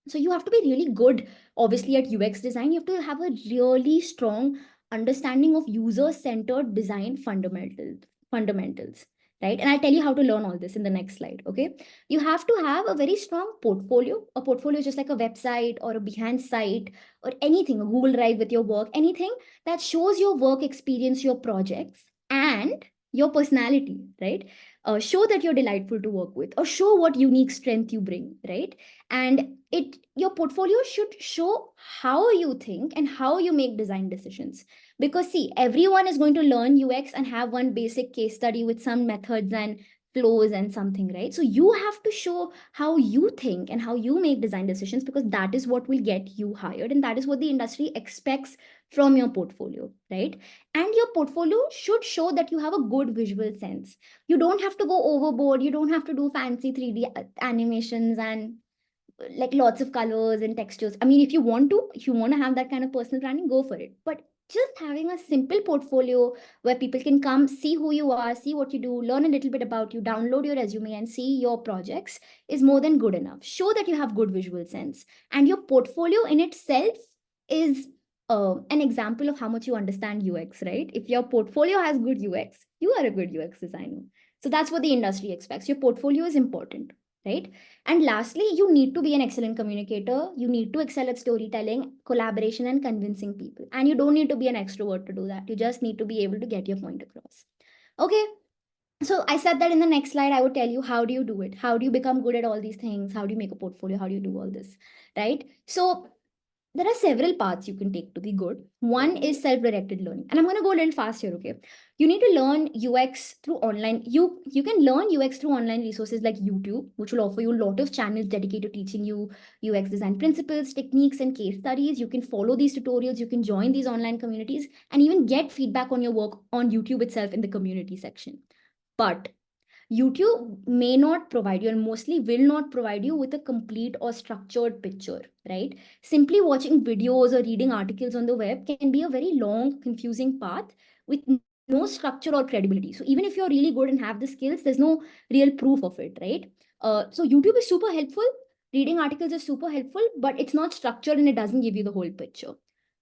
So you have to be really good, obviously, at UX design. You have to have a really strong understanding of user-centered design fundamentals, right? And I'll tell you how to learn all this in the next slide, okay? You have to have a very strong portfolio. A portfolio is just like a website or a Behance site or anything, a Google Drive with your work, anything that shows your work experience, your projects, and your personality, right? Show that you're delightful to work with, or show what unique strength you bring, right? And your portfolio should show how you think and how you make design decisions. Because see, everyone is going to learn UX and have one basic case study with some methods and flows and something, right? So you have to show how you think and how you make design decisions, because that is what will get you hired, and that is what the industry expects from your portfolio, right? And your portfolio should show that you have a good visual sense. You don't have to go overboard. You don't have to do fancy 3D animations and like lots of colors and textures. I mean, if you want to have that kind of personal branding, go for it. But just having a simple portfolio where people can come see who you are, see what you do, learn a little bit about you, download your resume and see your projects is more than good enough. Show that you have good visual sense. And your portfolio in itself is an example of how much you understand UX, right? If your portfolio has good UX, you are a good UX designer. So that's what the industry expects. Your portfolio is important, right? And lastly, you need to be an excellent communicator. You need to excel at storytelling, collaboration, and convincing people. And you don't need to be an extrovert to do that. You just need to be able to get your point across. Okay. So I said that in the next slide, I would tell you, how do you do it? How do you become good at all these things? How do you make a portfolio? How do you do all this? Right. So there are several paths you can take to be good. One is self-directed learning. And I'm going to go a little fast here, okay? You need to learn UX through online. You can learn UX through online resources like YouTube, which will offer you a lot of channels dedicated to teaching you UX design principles, techniques, and case studies. You can follow these tutorials, you can join these online communities, and even get feedback on your work on YouTube itself in the community section. But YouTube may not provide you, and mostly will not provide you, with a complete or structured picture, right? Simply watching videos or reading articles on the web can be a very long, confusing path with no structure or credibility. So even if you're really good and have the skills, there's no real proof of it, right? So YouTube is super helpful. Reading articles is super helpful, but it's not structured and it doesn't give you the whole picture.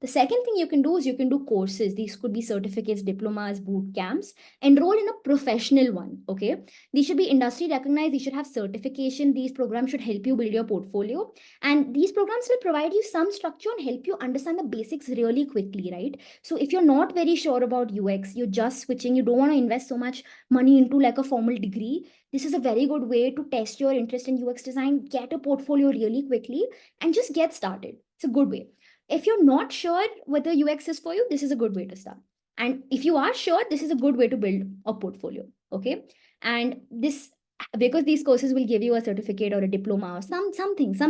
The second thing you can do is you can do courses. These could be certificates, diplomas, boot camps. Enroll in a professional one, okay? These should be industry recognized. These should have certification. These programs should help you build your portfolio. And these programs will provide you some structure and help you understand the basics really quickly, right? So if you're not very sure about UX, you're just switching, you don't want to invest so much money into like a formal degree, this is a very good way to test your interest in UX design, get a portfolio really quickly, and just get started. It's a good way. If you're not sure whether UX is for you, this is a good way to start. And if you are sure, this is a good way to build a portfolio, okay? And this, because these courses will give you a certificate or a diploma or some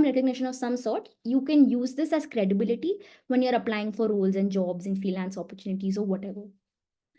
recognition of some sort, you can use this as credibility when you're applying for roles and jobs and freelance opportunities or whatever,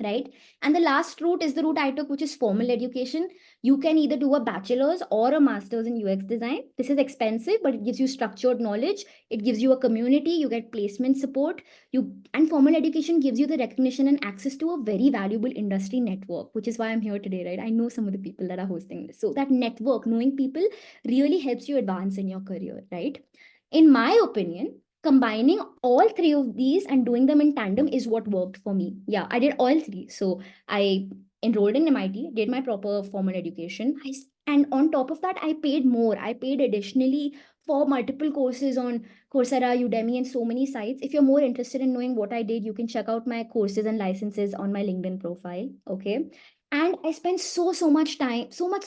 right? And the last route is the route I took, which is formal education. You can either do a bachelor's or a master's in UX design. This is expensive, but it gives you structured knowledge. It gives you a community. You get placement support. And formal education gives you the recognition and access to a very valuable industry network, which is why I'm here today, right? I know some of the people that are hosting this. So that network, knowing people, really helps you advance in your career, right? In my opinion, combining all three of these and doing them in tandem is what worked for me. Yeah, I did all three. So I enrolled in MIT, did my proper formal education. And on top of that, I paid more. I paid additionally for multiple courses on Coursera, Udemy, and so many sites. If you're more interested in knowing what I did, you can check out my courses and licenses on my LinkedIn profile. Okay. And I spent so much time, so much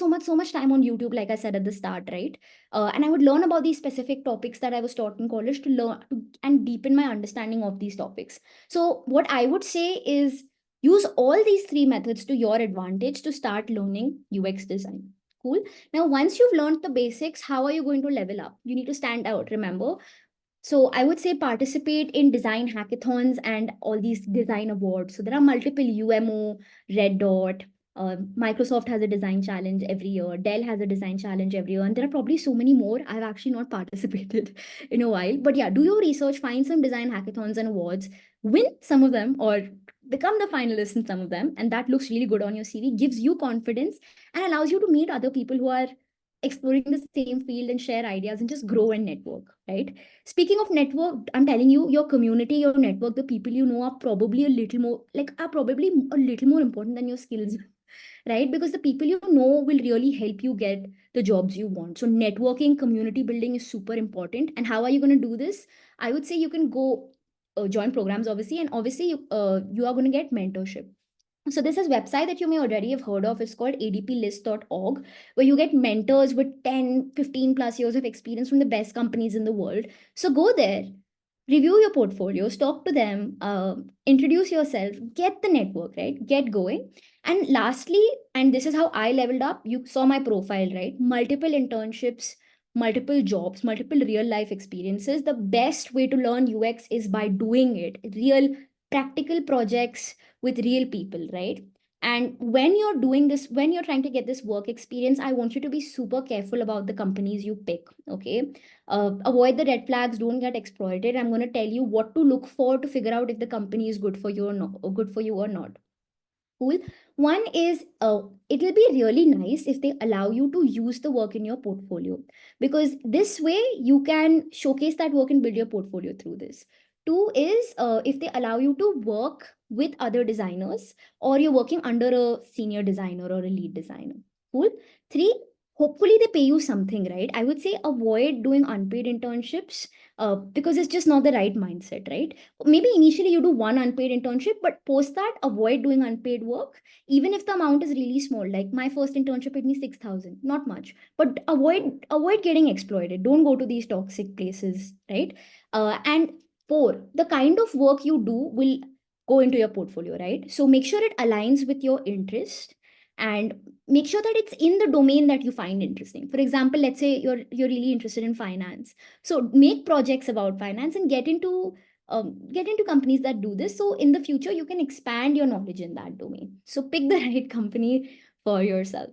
time on YouTube, like I said at the start, right? And I would learn about these specific topics that I was taught in college to learn and deepen my understanding of these topics. So what I would say is use all these three methods to your advantage to start learning UX design. Cool. Now, once you've learned the basics, how are you going to level up? You need to stand out, remember? So I would say participate in design hackathons and all these design awards. So there are multiple UMO, Red Dot, Microsoft has a design challenge every year. Dell has a design challenge every year. And there are probably so many more. I've actually not participated in a while. But yeah, do your research, find some design hackathons and awards, win some of them or become the finalist in some of them. And that looks really good on your CV, gives you confidence and allows you to meet other people who are exploring the same field and share ideas and just grow and network, right? Speaking of network, I'm telling you, your community, your network, the people you know are probably a little more, like, are probably a little more important than your skills. right? Because the people you know will really help you get the jobs you want. So networking, community building is super important. And how are you going to do this? I would say you can go join programs, obviously, and obviously you are going to get mentorship. So this is website that you may already have heard of. It's called adplist.org, where you get mentors with 10, 15 plus years of experience from the best companies in the world. So go there, review your portfolios, talk to them, introduce yourself, get the network, right? Get going. And lastly, and this is how I leveled up, you saw my profile, right? Multiple internships, multiple jobs, multiple real life experiences. The best way to learn UX is by doing it. Real practical projects with real people, right? And when you're doing this, when you're trying to get this work experience, I want you to be super careful about the companies you pick, okay? Avoid the red flags, don't get exploited. I'm going to tell you what to look for to figure out if the company is good for you or not, or good for you or not. Cool. One is it will be really nice if they allow you to use the work in your portfolio, because this way you can showcase that work and build your portfolio through this. Two is if they allow you to work with other designers, or you're working under a senior designer or a lead designer. Cool. Three, hopefully they pay you something, right? I would say avoid doing unpaid internships because it's just not the right mindset, right? Maybe initially you do one unpaid internship, but post that avoid doing unpaid work, even if the amount is really small. Like my first internship paid me 6,000, not much, but avoid getting exploited. Don't go to these toxic places, right? And four, the kind of work you do will go into your portfolio, right? So make sure it aligns with your interest, and make sure that it's in the domain that you find interesting. For example, let's say you're really interested in finance, so make projects about finance and get into companies that do this. So in the future, you can expand your knowledge in that domain. So pick the right company for yourself.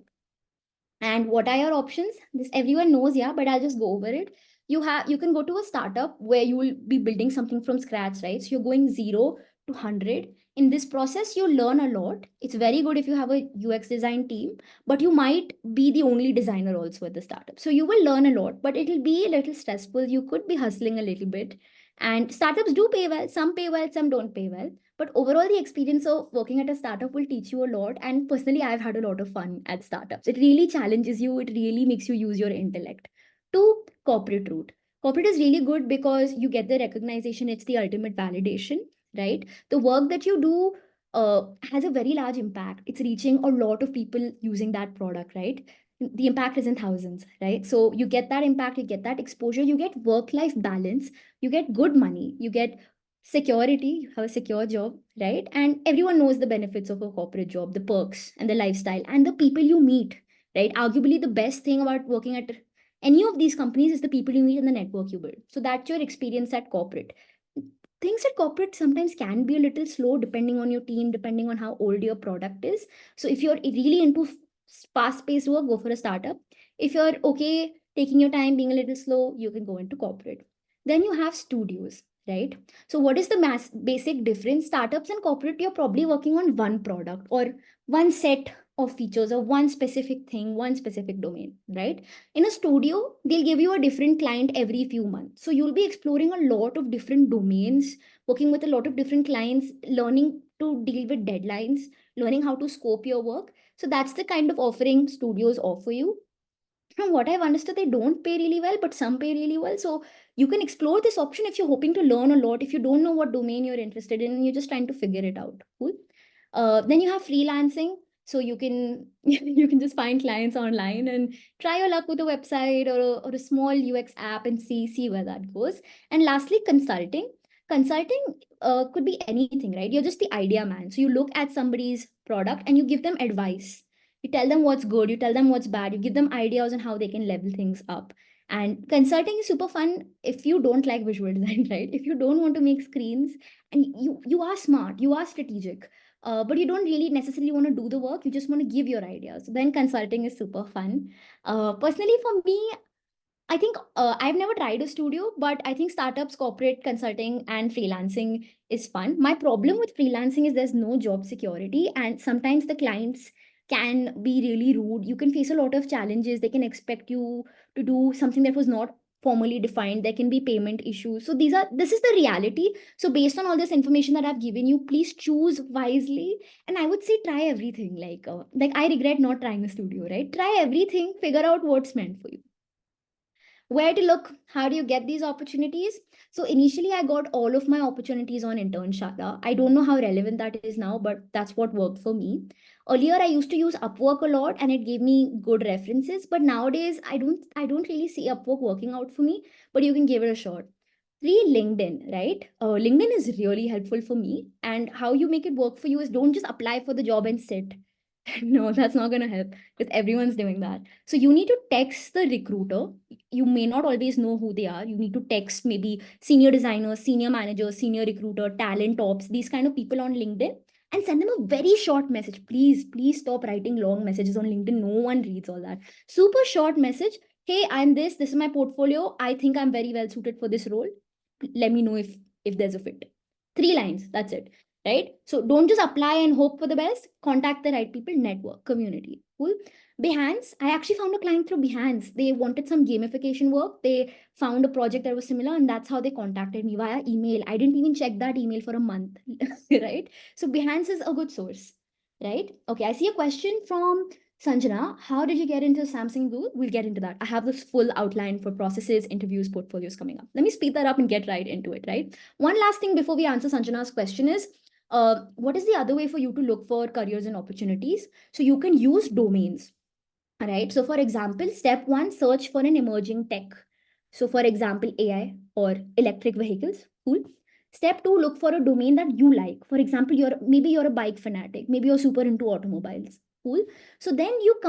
And what are your options? This everyone knows, yeah, but I'll just go over it. You can go to a startup where you will be building something from scratch, right? So you're going 0 to 100. In this process, you learn a lot. It's very good if you have a UX design team, but you might be the only designer also at the startup. So you will learn a lot, but it'll be a little stressful. You could be hustling a little bit. And startups do pay well, some don't pay well. But overall, the experience of working at a startup will teach you a lot. And personally, I've had a lot of fun at startups. It really challenges you, it really makes you use your intellect. Two, corporate route. Corporate is really good because you get the recognition, it's the ultimate validation, right? The work that you do has a very large impact. It's reaching a lot of people using that product, right? The impact is in thousands, right? So you get that impact, you get that exposure, you get work life balance, you get good money, you get security, you have a secure job, right? And everyone knows the benefits of a corporate job, the perks and the lifestyle and the people you meet, right? Arguably, the best thing about working at any of these companies is the people you meet and the network you build. So that's your experience at corporate. Things at corporate sometimes can be a little slow depending on your team, depending on how old your product is. So if you're really into fast paced work, go for a startup. If you're okay taking your time, being a little slow, you can go into corporate. Then you have studios, right? So what is the basic difference? Startups and corporate, you're probably working on one product or one set of features or one specific thing, one specific domain, right? In a studio, they'll give you a different client every few months. So you'll be exploring a lot of different domains, working with a lot of different clients, learning to deal with deadlines, learning how to scope your work. So that's the kind of offering studios offer you. From what I've understood, they don't pay really well, but some pay really well. So you can explore this option if you're hoping to learn a lot, if you don't know what domain you're interested in, and you're just trying to figure it out. Cool. Then you have freelancing. So you can you can just find clients online and try your luck with a website or a small UX app and see where that goes. And lastly, consulting. Consulting could be anything, right? You're just the idea man. So you look at somebody's product and you give them advice. You tell them what's good, you tell them what's bad, you give them ideas on how they can level things up. And consulting is super fun if you don't like visual design, right? If you don't want to make screens and you are smart, you are strategic, but you don't really necessarily want to do the work, you just want to give your ideas. Then consulting is super fun. Personally, for me, I think I've never tried a studio, but I think startups, corporate consulting, and freelancing is fun. My problem with freelancing is there's no job security, and sometimes the clients can be really rude. You can face a lot of challenges. They can expect you to do something that was not formally defined. There can be payment issues. So this is the reality. So based on all this information that I've given you, please choose wisely. And I would say try everything. Like I regret not trying a studio, right? Try everything, figure out what's meant for you. Where to look? How do you get these opportunities? So initially I got all of my opportunities on Internshada. I don't know how relevant that is now, but that's what worked for me. Earlier I used to use Upwork a lot and it gave me good references, but nowadays I don't really see Upwork working out for me, but you can give it a shot. Three, LinkedIn, right? LinkedIn is really helpful for me. And how you make it work for you is don't just apply for the job and sit. No, that's not going to help because everyone's doing that. So you need to text the recruiter. You may not always know who they are. You need to text maybe senior designers, senior managers, senior recruiter, talent ops, these kind of people on LinkedIn, and send them a very short message. Please stop writing long messages on LinkedIn. No one reads all that. Super short message. Hey, I'm this. This is my portfolio. I think I'm very well suited for this role. Let me know if there's a fit. 3 lines. That's it. Right? So don't just apply and hope for the best. Contact the right people, network, community. Cool. Behance, I actually found a client through Behance. They wanted some gamification work. They found a project that was similar, and that's how they contacted me via email. I didn't even check that email for a month. Right? So Behance is a good source. Right? Okay, I see a question from Sanjana. How did you get into Samsung Blue? We'll get into that. I have this full outline for processes, interviews, portfolios coming up. Let me speed that up and get right into it, right? One last thing before we answer Sanjana's question is, what is the other way for you to look for careers and opportunities? So you can use domains, right? So for example, step one, search for an emerging tech. So for example, AI or electric vehicles, cool. Step two, look for a domain that you like. For example, maybe you're a bike fanatic, maybe you're super into automobiles, cool. So then you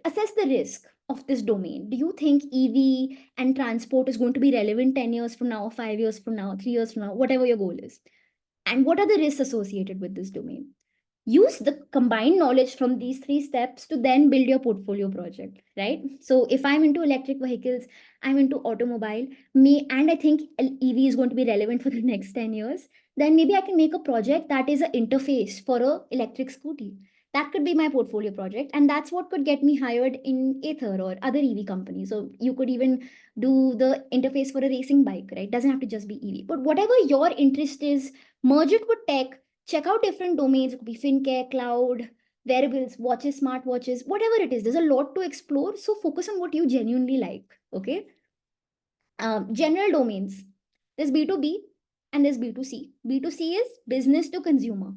assess the risk of this domain. Do you think EV and transport is going to be relevant 10 years from now, 5 years from now, 3 years from now, whatever your goal is? And what are the risks associated with this domain? Use the combined knowledge from these 3 steps to then build your portfolio project, right? So if I'm into electric vehicles, I'm into automobile, and I think EV is going to be relevant for the next 10 years, then maybe I can make a project that is an interface for a electric scooty. That could be my portfolio project, and that's what could get me hired in Ather or other EV companies. So you could even do the interface for a racing bike, right? Doesn't have to just be EV, but whatever your interest is, merge it with tech. Check out different domains. It could be fintech, cloud, wearables, watches, smartwatches, whatever it is. There's a lot to explore. So focus on what you genuinely like. Okay. General domains. There's B2B and there's B2C. B2C is business to consumer.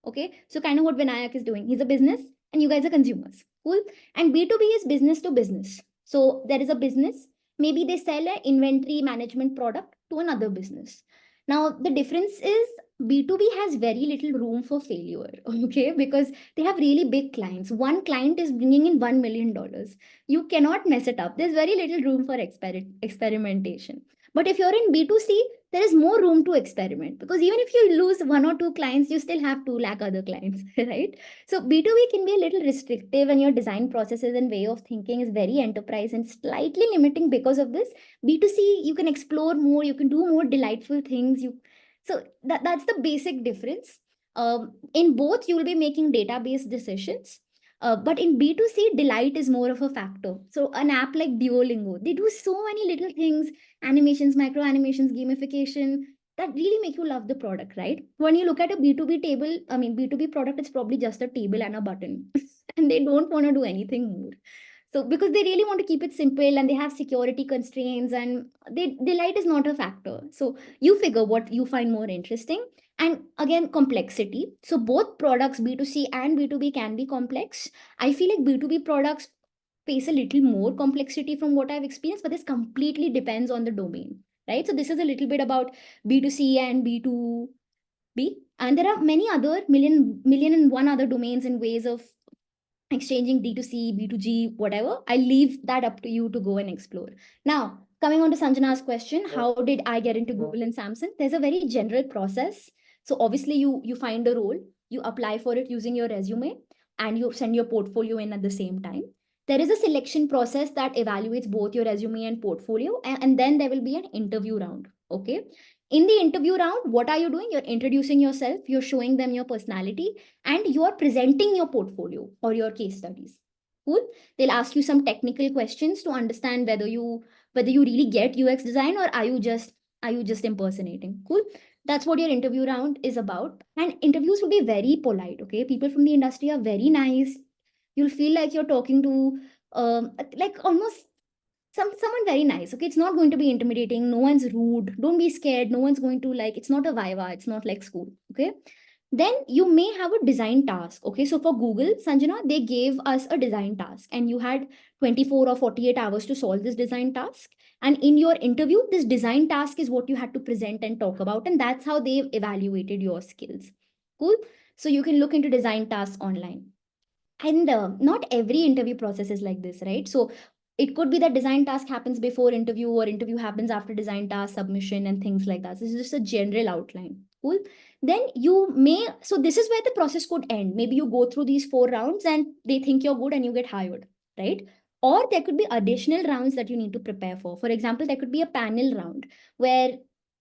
Okay. So kind of what Vinayak is doing. He's a business and you guys are consumers. Cool. And B2B is business to business. So there is a business. Maybe they sell an inventory management product to another business. Now, the difference is B2B has very little room for failure, okay? Because they have really big clients. One client is bringing in $1 million. You cannot mess it up. There's very little room for experimentation. But if you're in B2C, there is more room to experiment because even if you lose 1 or 2 clients, you still have 2 lakh other clients, right? So B2B can be a little restrictive and your design processes and way of thinking is very enterprise and slightly limiting because of this. B2C, you can explore more, you can do more delightful things. So that's the basic difference. In both, you will be making database decisions. But in B2C, delight is more of a factor. So an app like Duolingo, they do so many little things, animations, micro animations, gamification, that really make you love the product, right? When you look at a B2B table, I mean, B2B product, it's probably just a table and a button. And they don't want to do anything more. So because they really want to keep it simple and they have security constraints and delight is not a factor. So you figure what you find more interesting. And again, complexity. So both products, B2C and B2B, can be complex. I feel like B2B products face a little more complexity from what I've experienced, but this completely depends on the domain, right? So this is a little bit about B2C and B2B. And there are many other million and one other domains and ways of exchanging D2C, B2G, whatever. I leave that up to you to go and explore. Now, coming on to Sanjana's question, how did I get into Google and Samsung? There's a very general process. So obviously you find a role, you apply for it using your resume, and you send your portfolio in at the same time. There is a selection process that evaluates both your resume and portfolio, and then there will be an interview round. Okay. In the interview round, what are you doing? You're introducing yourself, you're showing them your personality, and you're presenting your portfolio or your case studies. Cool. They'll ask you some technical questions to understand whether you whether you really get UX design or are you just impersonating. Cool. That's what your interview round is about. And interviews will be very polite. Okay, people from the industry are very nice. You'll feel like you're talking to like almost someone very nice. Okay, it's not going to be intimidating. No one's rude. Don't be scared. No one's going to like. It's not a viva. It's not like school. Okay. Then you may have a design task. Okay, so for Google, Sanjana, they gave us a design task, and you had 24 or 48 hours to solve this design task. And in your interview, this design task is what you had to present and talk about, and that's how they evaluated your skills. Cool. So you can look into design tasks online. And not every interview process is like this, right? So it could be that design task happens before interview or interview happens after design task submission and things like that. This is just a general outline. Cool. Then you may, so this is where the process could end. Maybe you go through these 4 rounds and they think you're good and you get hired, right? Or there could be additional rounds that you need to prepare for. For example, there could be a panel round where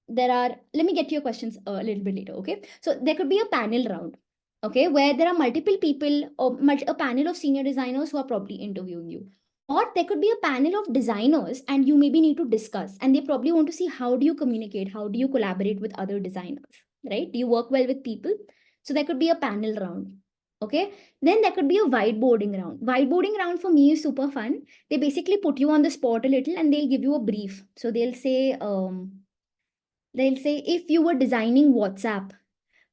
there are, let me get to your questions a little bit later. Okay, so there could be a panel round, okay, where there are multiple people or a panel of senior designers who are probably interviewing you. Or there could be a panel of designers and you maybe need to discuss, and they probably want to see how do you communicate, how do you collaborate with other designers, right? Do you work well with people? So there could be a panel round. Okay, then there could be a whiteboarding round. Whiteboarding round for me is super fun. They basically put you on the spot a little and they'll give you a brief. So they'll say if you were designing WhatsApp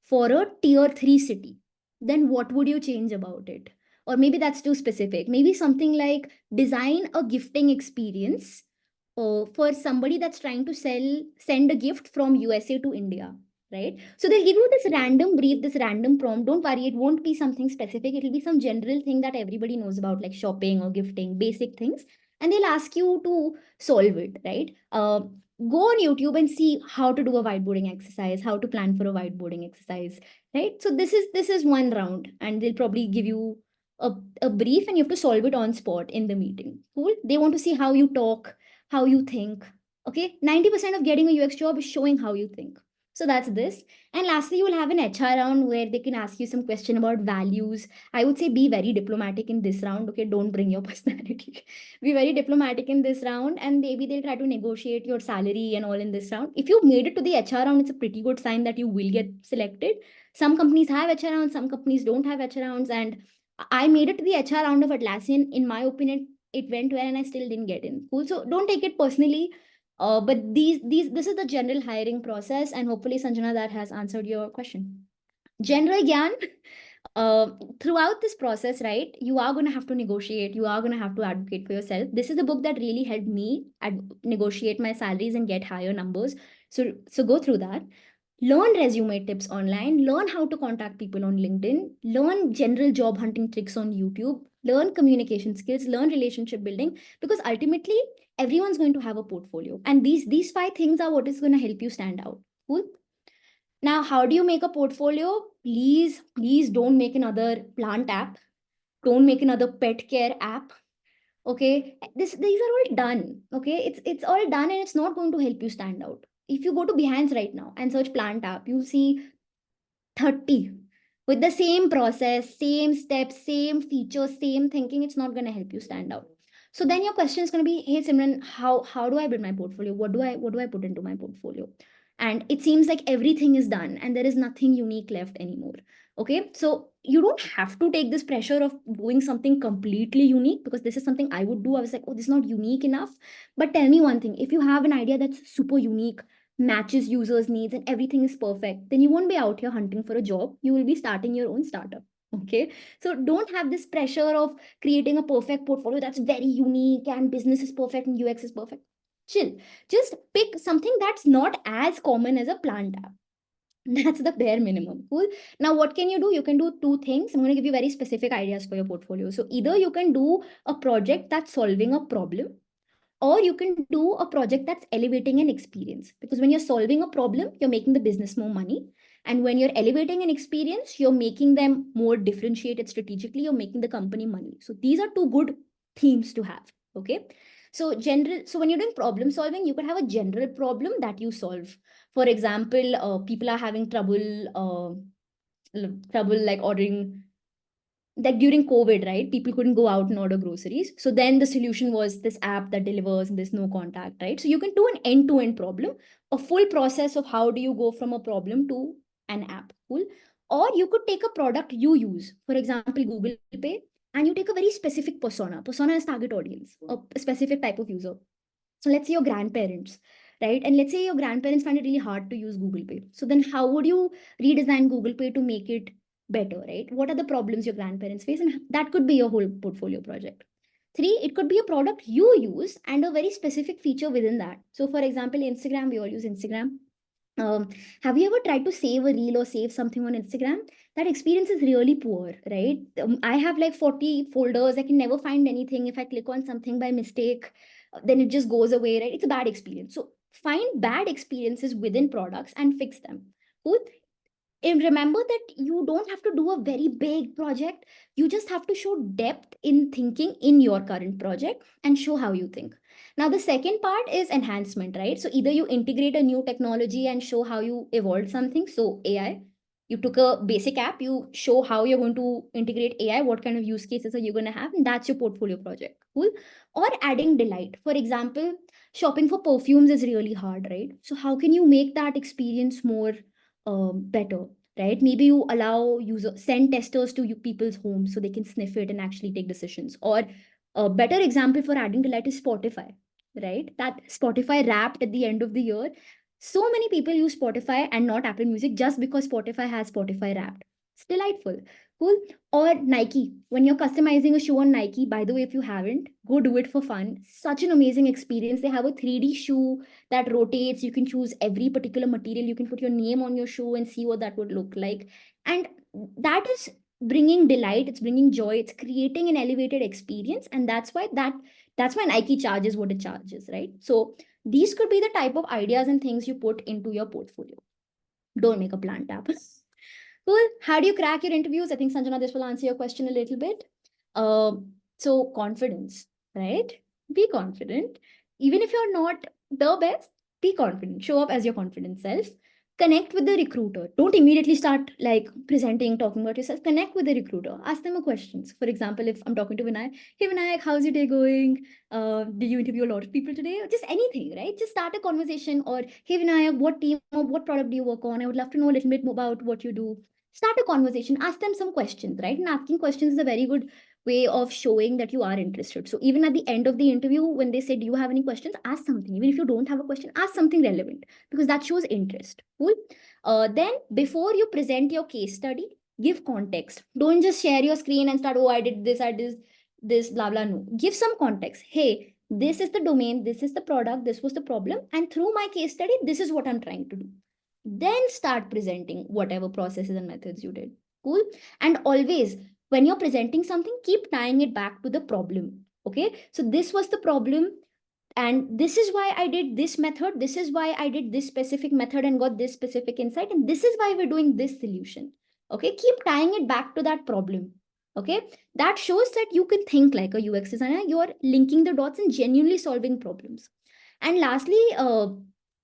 for a tier 3 city, then what would you change about it? Or maybe that's too specific. Maybe something like design a gifting experience for somebody that's trying to send a gift from USA to India, right? So they'll give you this random brief, this random prompt. Don't worry, it won't be something specific. It'll be some general thing that everybody knows about, like shopping or gifting, basic things. And they'll ask you to solve it, right? Go on YouTube and see how to do a whiteboarding exercise, how to plan for a whiteboarding exercise, right? So this is one round, and they'll probably give you a brief and you have to solve it on spot in the meeting. Cool. They want to see how you talk, how you think. Okay, 90% of getting a UX job is showing how you think. So that's this. And lastly, you will have an HR round where they can ask you some question about values. I would say be very diplomatic in this round. Okay, don't bring your personality. Be very diplomatic in this round, and maybe they'll try to negotiate your salary and all in this round. If you made it to the HR round, it's a pretty good sign that you will get selected. Some companies have HR rounds, some companies don't have HR rounds, and I made it to the HR round of Atlassian. In my opinion, it went well and I still didn't get in. Cool. So don't take it personally. But this is the general hiring process, and hopefully, Sanjana, that has answered your question. General Gyan, throughout this process, right, you are going to have to negotiate, you are going to have to advocate for yourself. This is a book that really helped me negotiate my salaries and get higher numbers. So go through that. Learn resume tips online, learn how to contact people on LinkedIn, learn general job hunting tricks on YouTube, learn communication skills, learn relationship building, because ultimately everyone's going to have a portfolio. And these 5 things are what is going to help you stand out. Cool. Now, how do you make a portfolio? Please don't make another plant app. Don't make another pet care app. Okay, these are all done. Okay, it's all done and it's not going to help you stand out. If you go to Behance right now and search plant app, you'll see 30 with the same process, same steps, same features, same thinking. It's not going to help you stand out. So then your question is going to be, hey Simran, how do I build my portfolio? What do I put into my portfolio? And it seems like everything is done and there is nothing unique left anymore. Okay, so you don't have to take this pressure of doing something completely unique, because this is something I would do. I was like, oh, this is not unique enough. But tell me one thing, if you have an idea that's super unique, matches users' needs, and everything is perfect, then you won't be out here hunting for a job. You will be starting your own startup. Okay, so don't have this pressure of creating a perfect portfolio that's very unique and business is perfect and UX is perfect. Chill. Just pick something that's not as common as a plant app. That's the bare minimum. Cool. Now, what can you do? You can do 2 things. I'm going to give you very specific ideas for your portfolio. So either you can do a project that's solving a problem, or you can do a project that's elevating an experience. Because when you're solving a problem, you're making the business more money. And when you're elevating an experience, you're making them more differentiated strategically, you're making the company money. So these are 2 good themes to have. Okay. So when you're doing problem solving, you can have a general problem that you solve. For example, people are having trouble like ordering like during COVID, right? People couldn't go out and order groceries. So then the solution was this app that delivers and there's no contact, right? So you can do an end-to-end problem, a full process of how do you go from a problem to an app. Cool. Or you could take a product you use, for example, Google Pay, and you take a very specific persona. Persona is target audience, a specific type of user. So let's say your grandparents, right? And let's say your grandparents find it really hard to use Google Pay. So then how would you redesign Google Pay to make it better, right? What are the problems your grandparents face? And that could be your whole portfolio project. Three, it could be a product you use and a very specific feature within that. So for example, Instagram, we all use Instagram. Have you ever tried to save a reel or save something on Instagram? That experience is really poor, right? I have like 40 folders. I can never find anything. If I click on something by mistake, then it just goes away, right? It's a bad experience. So find bad experiences within products and fix them. Cool. And remember that you don't have to do a very big project. You just have to show depth in thinking in your current project and show how you think. Now the second part is enhancement, right? So either you integrate a new technology and show how you evolved something. So AI, you took a basic app, you show how you're going to integrate AI, what kind of use cases are you going to have, and that's your portfolio project. Cool. Or adding delight. For example, shopping for perfumes is really hard, right? So how can you make that experience more better, right? Maybe you allow user send testers to people's homes so they can sniff it and actually take decisions. Or a better example for adding delight is Spotify, right? That Spotify wrapped at the end of the year. So many people use Spotify and not Apple Music just because Spotify has Spotify wrapped. It's delightful. Cool. Or Nike. When you're customizing a shoe on Nike, by the way, if you haven't, go do it for fun. Such an amazing experience. They have a 3D shoe that rotates. You can choose every particular material. You can put your name on your shoe and see what that would look like. And that is bringing delight. It's bringing joy. It's creating an elevated experience. And that's why Nike charges what it charges, right? So these could be the type of ideas and things you put into your portfolio. Don't make a plant app. Cool. How do you crack your interviews? I think Sanjana, this will answer your question a little bit. So confidence, right? Be confident. Even if you're not the best, be confident. Show up as your confident self. Connect with the recruiter. Don't immediately start like presenting, talking about yourself. Connect with the recruiter. Ask them a questions. For example, if I'm talking to Vinayak, hey Vinayak, how's your day going? Did you interview a lot of people today? Or just anything, right? Just start a conversation. Or hey Vinayak, what team or what product do you work on? I would love to know a little bit more about what you do. Start a conversation, ask them some questions, right? And asking questions is a very good way of showing that you are interested. So even at the end of the interview, when they say, do you have any questions? Ask something. Even if you don't have a question, ask something relevant because that shows interest. Cool. Then before you present your case study, give context. Don't just share your screen and start, oh, I did this, blah, blah. No, give some context. Hey, this is the domain, this is the product, this was the problem. And through my case study, this is what I'm trying to do. Then start presenting whatever processes and methods you did. Cool. And always, when you're presenting something, keep tying it back to the problem. Okay. So this was the problem. And this is why I did this method. This is why I did this specific method and got this specific insight. And this is why we're doing this solution. Okay. Keep tying it back to that problem. Okay. That shows that you can think like a UX designer. You're linking the dots and genuinely solving problems. And lastly,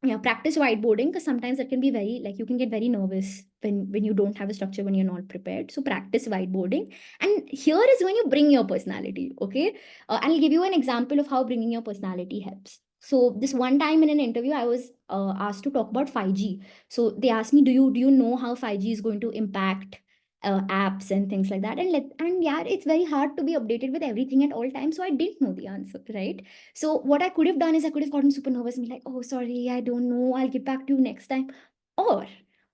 yeah, practice whiteboarding because sometimes that can be very like you can get very nervous when you don't have a structure, when you're not prepared. So practice whiteboarding. And here is when you bring your personality. Okay. And I'll give you an example of how bringing your personality helps. So this one time in an interview, I was asked to talk about 5G. So they asked me, do you know how 5G is going to impact apps and things like that? And yeah, it's very hard to be updated with everything at all times. So I didn't know the answer, right? So what I could have done is I could have gotten super nervous and be like, oh, sorry, I don't know. I'll get back to you next time. Or,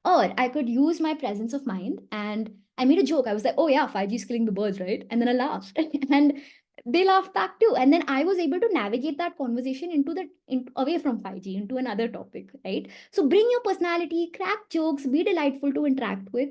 or I could use my presence of mind and I made a joke. I was like, oh yeah, 5G is killing the birds, right? And then I laughed and they laughed back too. And then I was able to navigate that conversation away from 5G into another topic, right? So bring your personality, crack jokes, be delightful to interact with,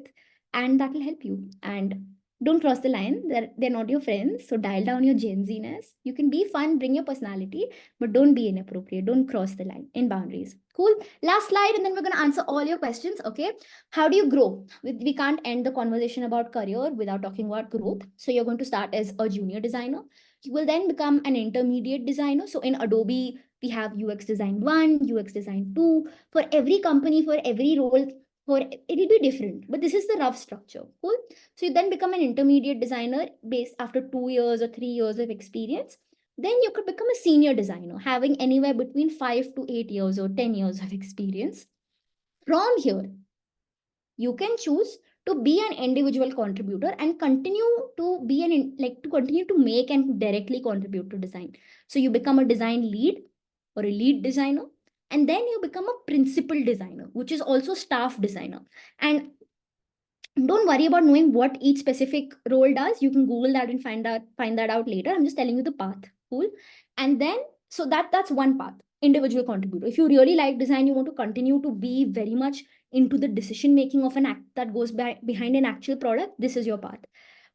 and that will help you. And don't cross the line. They're not your friends. So dial down your Gen Z-ness. You can be fun, bring your personality, but don't be inappropriate. Don't cross the line in boundaries. Cool. Last slide, and then we're going to answer all your questions. Okay. How do you grow? We can't end the conversation about career without talking about growth. So you're going to start as a junior designer. You will then become an intermediate designer. So in Adobe, we have UX design 1, UX design 2. For every company, for every role, or it'll be different, but this is the rough structure. Cool. So you then become an intermediate designer based after 2 years or 3 years of experience. Then you could become a senior designer having anywhere between 5 to 8 years or 10 years of experience. From here, you can choose to be an individual contributor and continue to be to continue to make and directly contribute to design. So you become a design lead or a lead designer, and then you become a principal designer, which is also staff designer. And don't worry about knowing what each specific role does. You can Google that and find that out later. I'm just telling you the path. Cool. And then, so that's one path, individual contributor. If you really like design, you want to continue to be very much into the decision making of an act that goes behind an actual product, this is your path.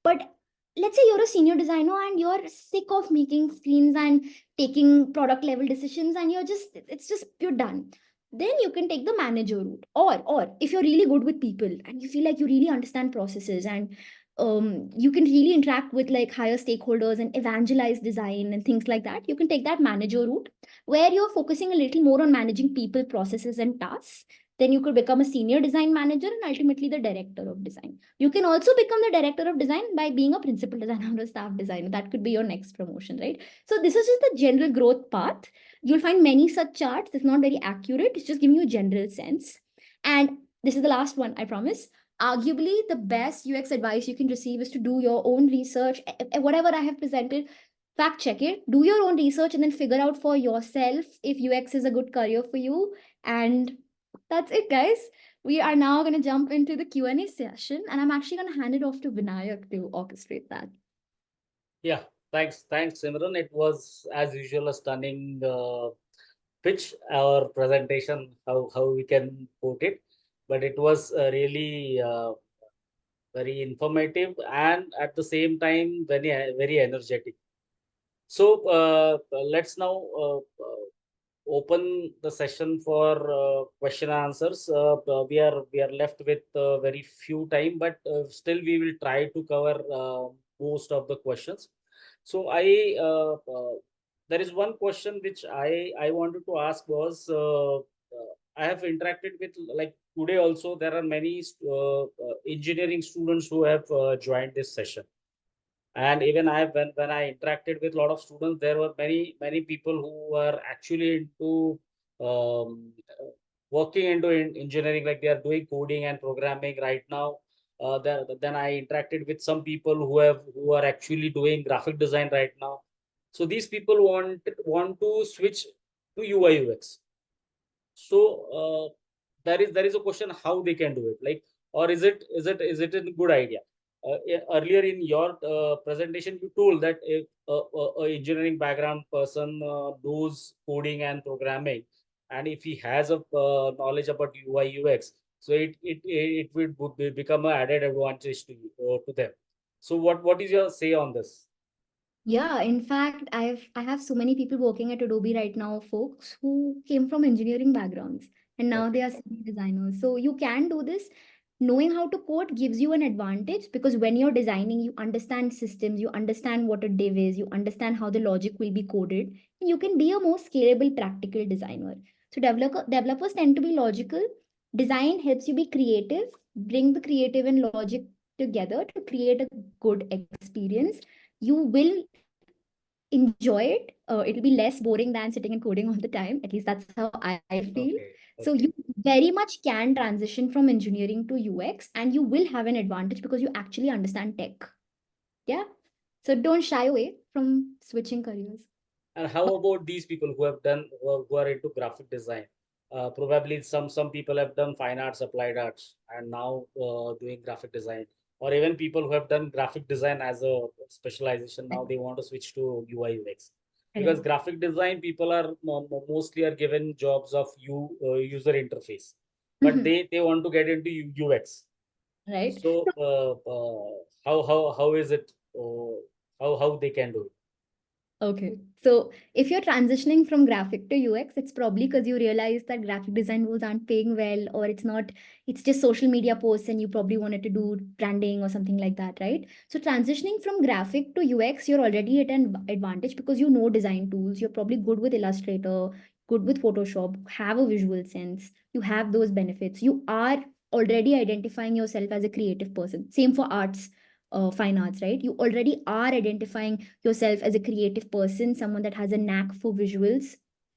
But let's say you're a senior designer and you're sick of making screens and taking product level decisions, and you're done. Then you can take the manager route. Or if you're really good with people and you feel like you really understand processes, and you can really interact with like higher stakeholders and evangelize design and things like that, you can take that manager route where you're focusing a little more on managing people, processes, and tasks. Then you could become a senior design manager and ultimately the director of design. You can also become the director of design by being a principal designer or a staff designer. That could be your next promotion, right? So this is just the general growth path. You'll find many such charts. It's not very accurate. It's just giving you a general sense. And this is the last one, I promise. Arguably, the best UX advice you can receive is to do your own research. Whatever I have presented, fact check it, do your own research, and then figure out for yourself if UX is a good career for you. And that's it, guys. We are now going to jump into the Q&A session, and I'm actually going to hand it off to Vinayak to orchestrate that. Yeah, thanks, Simran. It was, as usual, a stunning pitch or presentation, how we can put it, but it was really very informative and at the same time very energetic. So let's now open the session for question and answers. We are left with very few time, but still we will try to cover most of the questions. So there is one question which I wanted to ask was I have interacted with, like, today also there are many engineering students who have joined this session. And even I, when I interacted with a lot of students, there were many people who were actually into working into engineering, like they are doing coding and programming right now. Then I interacted with some people who are actually doing graphic design right now. So these people want to switch to UI UX. So there is a question how they can do it, like, or is it a good idea? Earlier in your presentation, you told that if a engineering background person knows coding and programming, and if he has a knowledge about UI UX, so it would become an added advantage to you, to them. So what is your say on this? Yeah, in fact, I have so many people working at Adobe right now, folks who came from engineering backgrounds and now Okay. they are senior designers. So you can do this. Knowing how to code gives you an advantage because when you're designing, you understand systems, you understand what a div is, you understand how the logic will be coded, and you can be a more scalable, practical designer. So developers tend to be logical. Design helps you be creative, bring the creative and logic together to create a good experience. You will enjoy it. It'll be less boring than sitting and coding all the time. At least that's how I feel. Okay. So Okay. you very much can transition from engineering to UX, and you will have an advantage because you actually understand tech. Yeah. So don't shy away from switching careers. And how about these people who have done, who are into graphic design? Probably some people have done fine arts, applied arts, and now doing graphic design. Or even people who have done graphic design as a specialization, now they want to switch to UI UX. Because Right. graphic design people are mostly are given jobs of user interface, but Mhm. they want to get into UX. Right. So how is it? How they can do it? Okay. So if you're transitioning from graphic to UX, it's probably because you realize that graphic design roles aren't paying well, or it's not, it's just social media posts and you probably wanted to do branding or something like that, right? So transitioning from graphic to UX, you're already at an advantage because you know design tools. You're probably good with Illustrator, good with Photoshop, have a visual sense. You have those benefits. You are already identifying yourself as a creative person. Same for arts, fine arts, right? You already are identifying yourself as a creative person, someone that has a knack for visuals,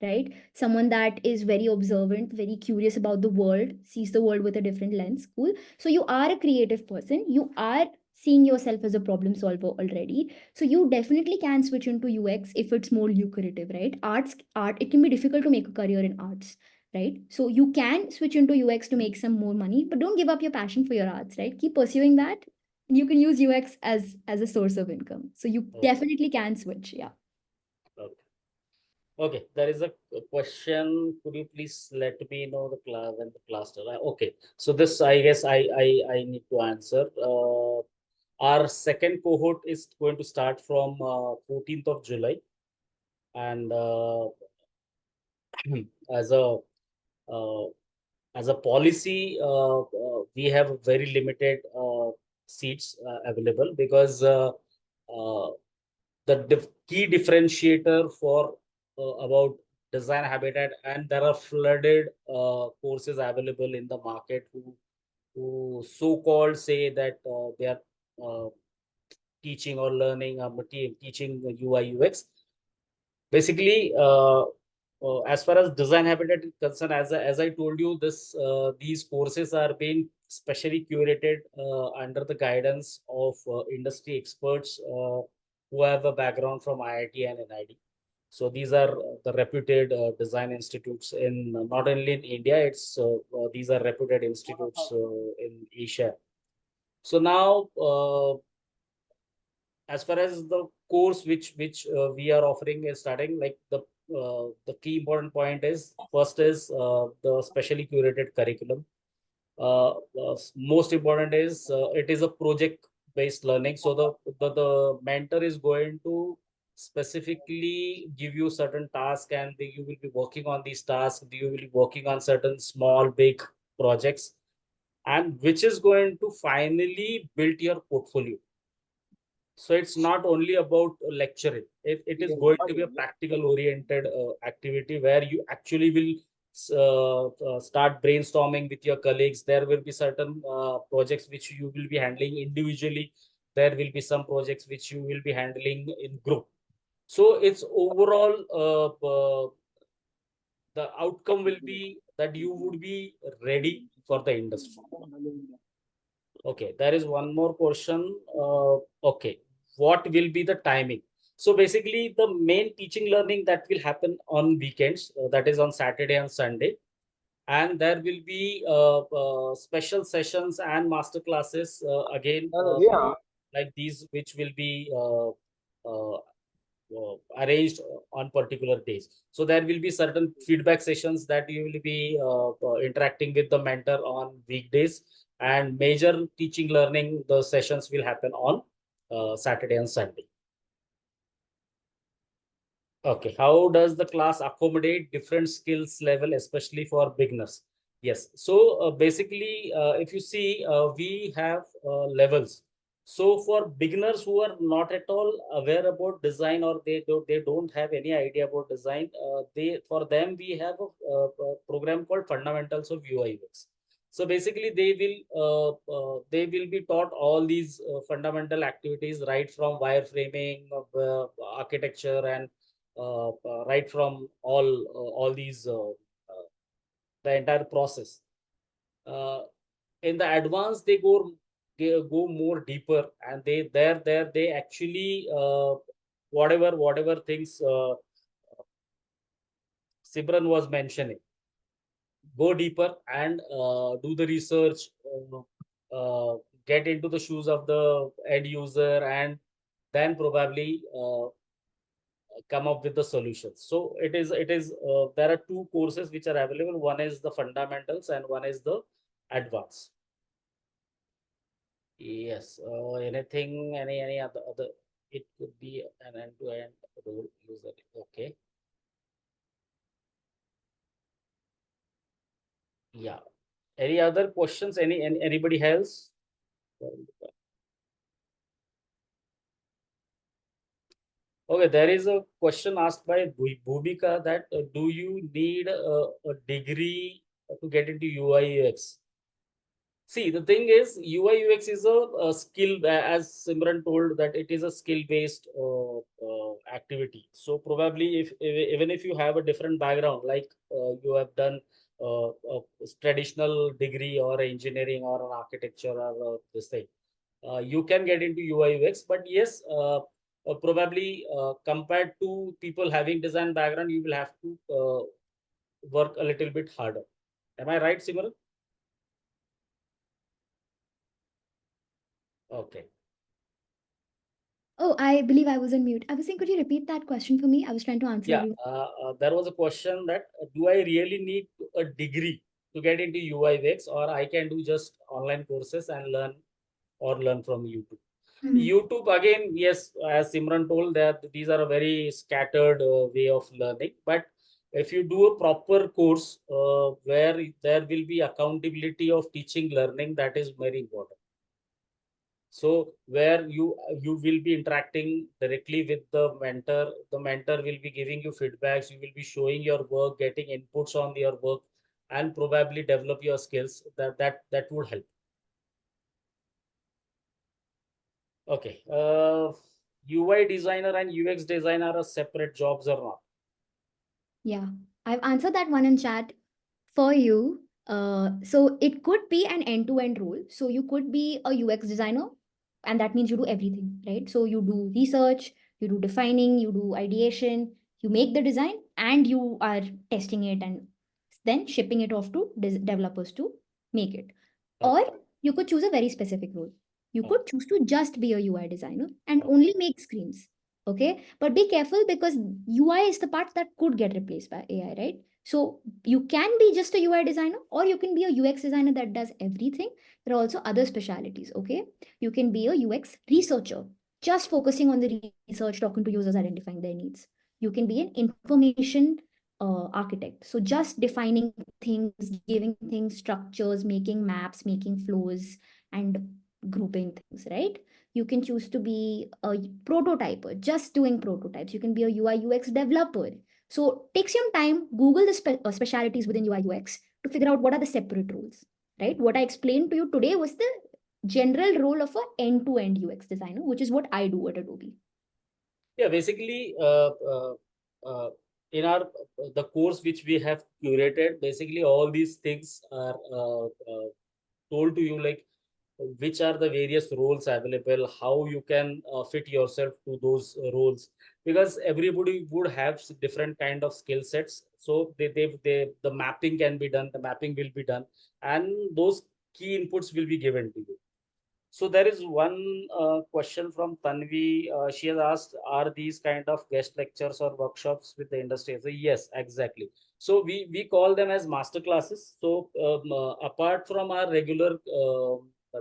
right? Someone that is very observant, very curious about the world, sees the world with a different lens. Cool. So you are a creative person. You are seeing yourself as a problem solver already. So you definitely can switch into UX if it's more lucrative, right? Art, it can be difficult to make a career in arts, right? So you can switch into UX to make some more money, but don't give up your passion for your arts, right? Keep pursuing that. You can use UX as a source of income. So you Okay. definitely can switch. Yeah. Okay. Okay, there is a question. Could you please let me know the class when the class start? Okay, so this I guess I need to answer. Our second cohort is going to start from 14th of July, and as a uh, as a policy, we have very limited seats available because uh, the key differentiator for about design habitat, and there are flooded courses available in the market who so-called say that they are uh, teaching or learning teaching UI UX. Basically, as far as design habitat is concerned, as I told you, these courses are being specially curated under the guidance of industry experts who have a background from IIT and NID. So these are the reputed design institutes in not only in India, these are reputed institutes in Asia. So now, as far as the course which we are offering is starting, like the key important point is first is the specially curated curriculum. Most important is it is a project based learning, so the mentor is going to specifically give you certain tasks, and you will be working on these tasks, you will be working on certain small big projects, and which is going to finally build your portfolio. So it's not only about lecturing. It is going to be a practical oriented activity where you actually will start brainstorming with your colleagues. There will be certain projects which you will be handling individually. There will be some projects which you will be handling in group. So it's overall the outcome will be that you would be ready for the industry. Okay, there is one more question. Okay, what will be the timing? So basically, the main teaching learning that will happen on weekends, that is on Saturday and Sunday, and there will be special sessions and master classes again like these, which will be arranged on particular days. So there will be certain feedback sessions that you will be interacting with the mentor on weekdays, and major teaching learning, the sessions will happen on Saturday and Sunday. Okay, how does the class accommodate different skills level, especially for beginners? Yes, so basically, if you see, we have levels. So for beginners who are not at all aware about design, or they don't have any idea about design, they for them we have a program called Fundamentals of UI UX. So basically, they will be taught all these fundamental activities right from wireframing, architecture, and right from all these the entire process. Uh, in the advance, they go more deeper, and they actually whatever things Sibran was mentioning, go deeper and do the research, get into the shoes of the end user, and then probably come up with the solutions. So there are two courses which are available. One is the fundamentals and one is the advanced. Yes. Any other, it could be an end-to-end role user. Okay. Yeah. Any other questions? Anybody else? Okay, there is a question asked by Bhumika that do you need a degree to get into UI UX? See, the thing is, UI UX is a skill, as Simran told, that it is a skill-based activity. So probably, even if you have a different background, like you have done a traditional degree or engineering or an architecture or this thing, you can get into UI UX. But yes, probably compared to people having design background, you will have to work a little bit harder. Am I right, Simran? Okay. Oh, I believe I was on mute. I was saying, could you repeat that question for me? I was trying to answer Yeah, you. there was a question that do I really need a degree to get into UI UX, or I can do just online courses and learn from YouTube. Mhm. YouTube again, yes, as Simran told that these are a very scattered way of learning. But if you do a proper course where there will be accountability of teaching learning, that is very important. So where you will be interacting directly with the mentor will be giving you feedbacks, you will be showing your work, getting inputs on your work, and probably develop your skills. That would help. Okay. UI designer and UX designer are separate jobs or not? Yeah, I've answered that one in chat for you. So it could be an end-to-end role. So you could be a UX designer, and that means you do everything, right? So you do research, you do defining, you do ideation, you make the design, and you are testing it and then shipping it off to developers to make it. Or Okay. you could choose a very specific role. You Hmm. could choose to just be a UI designer and only make screens. Okay. But be careful because UI is the part that could get replaced by AI, right? So you can be just a UI designer or you can be a UX designer that does everything. There are also other specialities. Okay. You can be a UX researcher, just focusing on the research, talking to users, identifying their needs. You can be an information architect. So just defining things, giving things structures, making maps, making flows, and grouping things, right? You can choose to be a prototyper, just doing prototypes. You can be a UI UX developer. So take some time, Google the specialities within UI UX to figure out what are the separate roles, right? What I explained to you today was the general role of a end-to-end UX designer, which is what I do at Adobe. Yeah, basically, uh, in our the course which we have curated, basically all these things are told to you, like which are the various roles available, how you can fit yourself to those roles, because everybody would have different kind of skill sets. So the mapping can be done, the mapping will be done, and those key inputs will be given to you. So there is one question from Tanvi. She has asked, are these kind of guest lectures or workshops with the industry? So yes, exactly. So we call them as master classes. So apart from our regular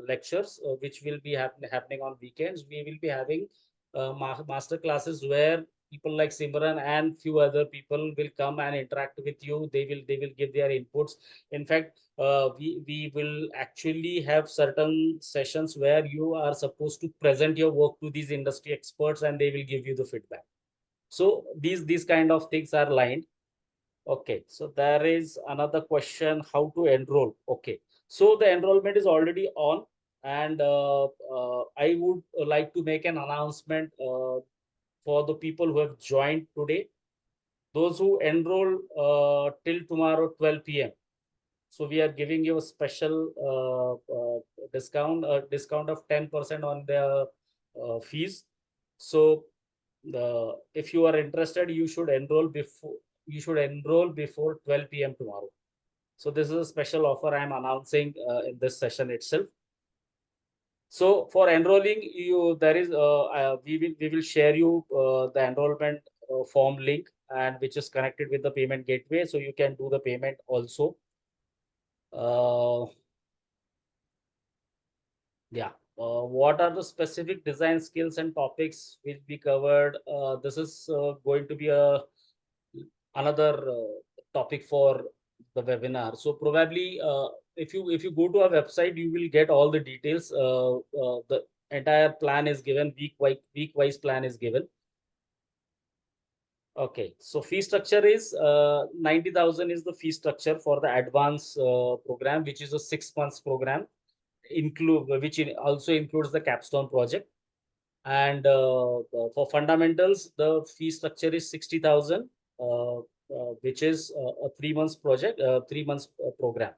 lectures, which will be happening on weekends, we will be having master classes where people like Simran and few other people will come and interact with you. They will give their inputs. In fact, we will actually have certain sessions where you are supposed to present your work to these industry experts and they will give you the feedback. So these kind of things are lined. Okay, so there is another question, how to enroll. Okay, so the enrollment is already on, and I would like to make an announcement for the people who have joined today. Those who enroll till tomorrow 12 p.m. So we are giving you a special discount of 10% on the fees. So if you are interested, you should enroll before 12 p.m. tomorrow. So this is a special offer I am announcing in this session itself. So for enrolling, we will share you the enrollment form link, and which is connected with the payment gateway, so you can do the payment also. Uh, Yeah. What are the specific design skills and topics will be covered? This is going to be another topic for the webinar. So probably if you go to our website, you will get all the details. The entire plan is given, week wise plan is given. Okay, so fee structure is 90,000 is the fee structure for the advance program, which is a 6 months program. also includes the capstone project. And for fundamentals, the fee structure is 60,000, which is a 3 months project, 3 months program.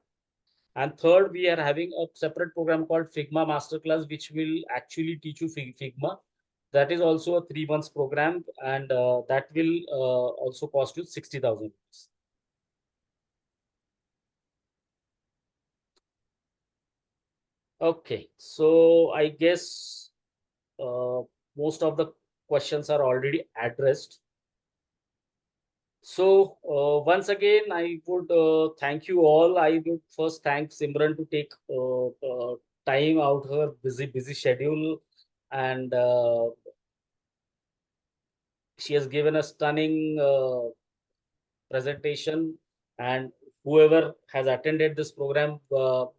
And third, we are having a separate program called Figma Masterclass, which will actually teach you Figma. That is also a 3 months program, and that will also cost you 60,000 rupees. Okay, so I guess most of the questions are already addressed. So once again, I would thank you all. I would first thank Simran to take time out her busy schedule, and she has given a stunning presentation. And whoever has attended this program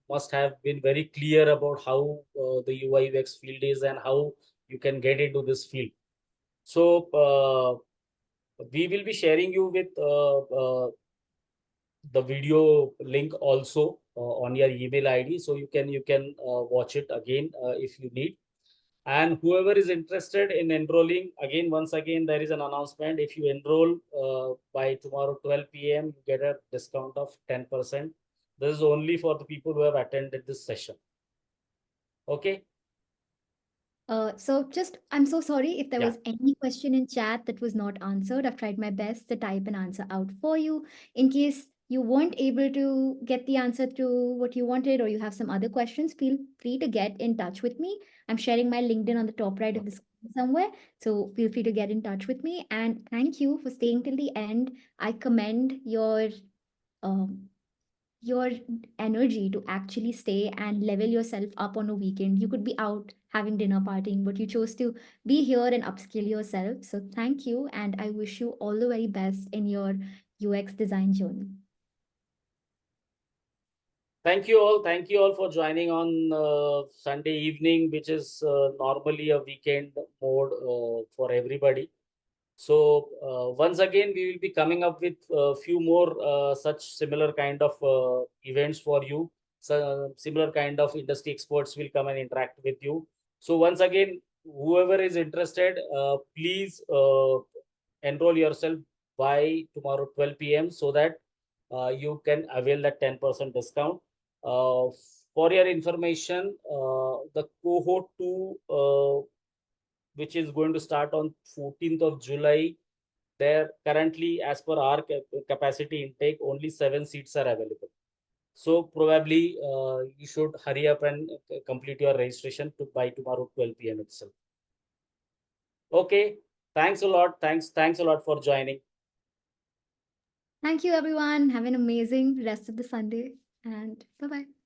must have been very clear about how the UI UX field is and how you can get into this field. So we will be sharing you with the video link also on your email ID, so you can watch it again if you need. And whoever is interested in enrolling, again, once again, there is an announcement. If you enroll by tomorrow 12 p.m., you get a discount of 10%. This is only for the people who have attended this session. Okay. So I'm so sorry if there Yeah. was any question in chat that was not answered. I've tried my best to type an answer out for you. In case you weren't able to get the answer to what you wanted, or you have some other questions, feel free to get in touch with me. I'm sharing my LinkedIn on the top right of the screen somewhere. So feel free to get in touch with me. And thank you for staying till the end. I commend um, your energy to actually stay and level yourself up on a weekend. You could be out having dinner partying, but you chose to be here and upskill yourself. So thank you. And I wish you all the very best in your UX design journey. Thank you all. Thank you all for joining on Sunday evening, which is normally a weekend mode for everybody. So once again, we will be coming up with a few more such similar kind of events for you. So similar kind of industry experts will come and interact with you. So once again, whoever is interested, please enroll yourself by tomorrow 12 p.m. so that you can avail that 10% discount. For your information, the cohort 2, which is going to start on 14th of July, there currently, as per our capacity intake, only 7 seats are available. So probably you should hurry up and complete your registration by tomorrow 12 p.m. itself. Okay, thanks a lot. Thanks a lot for joining. Thank you, everyone. Have an amazing rest of the Sunday, and bye bye.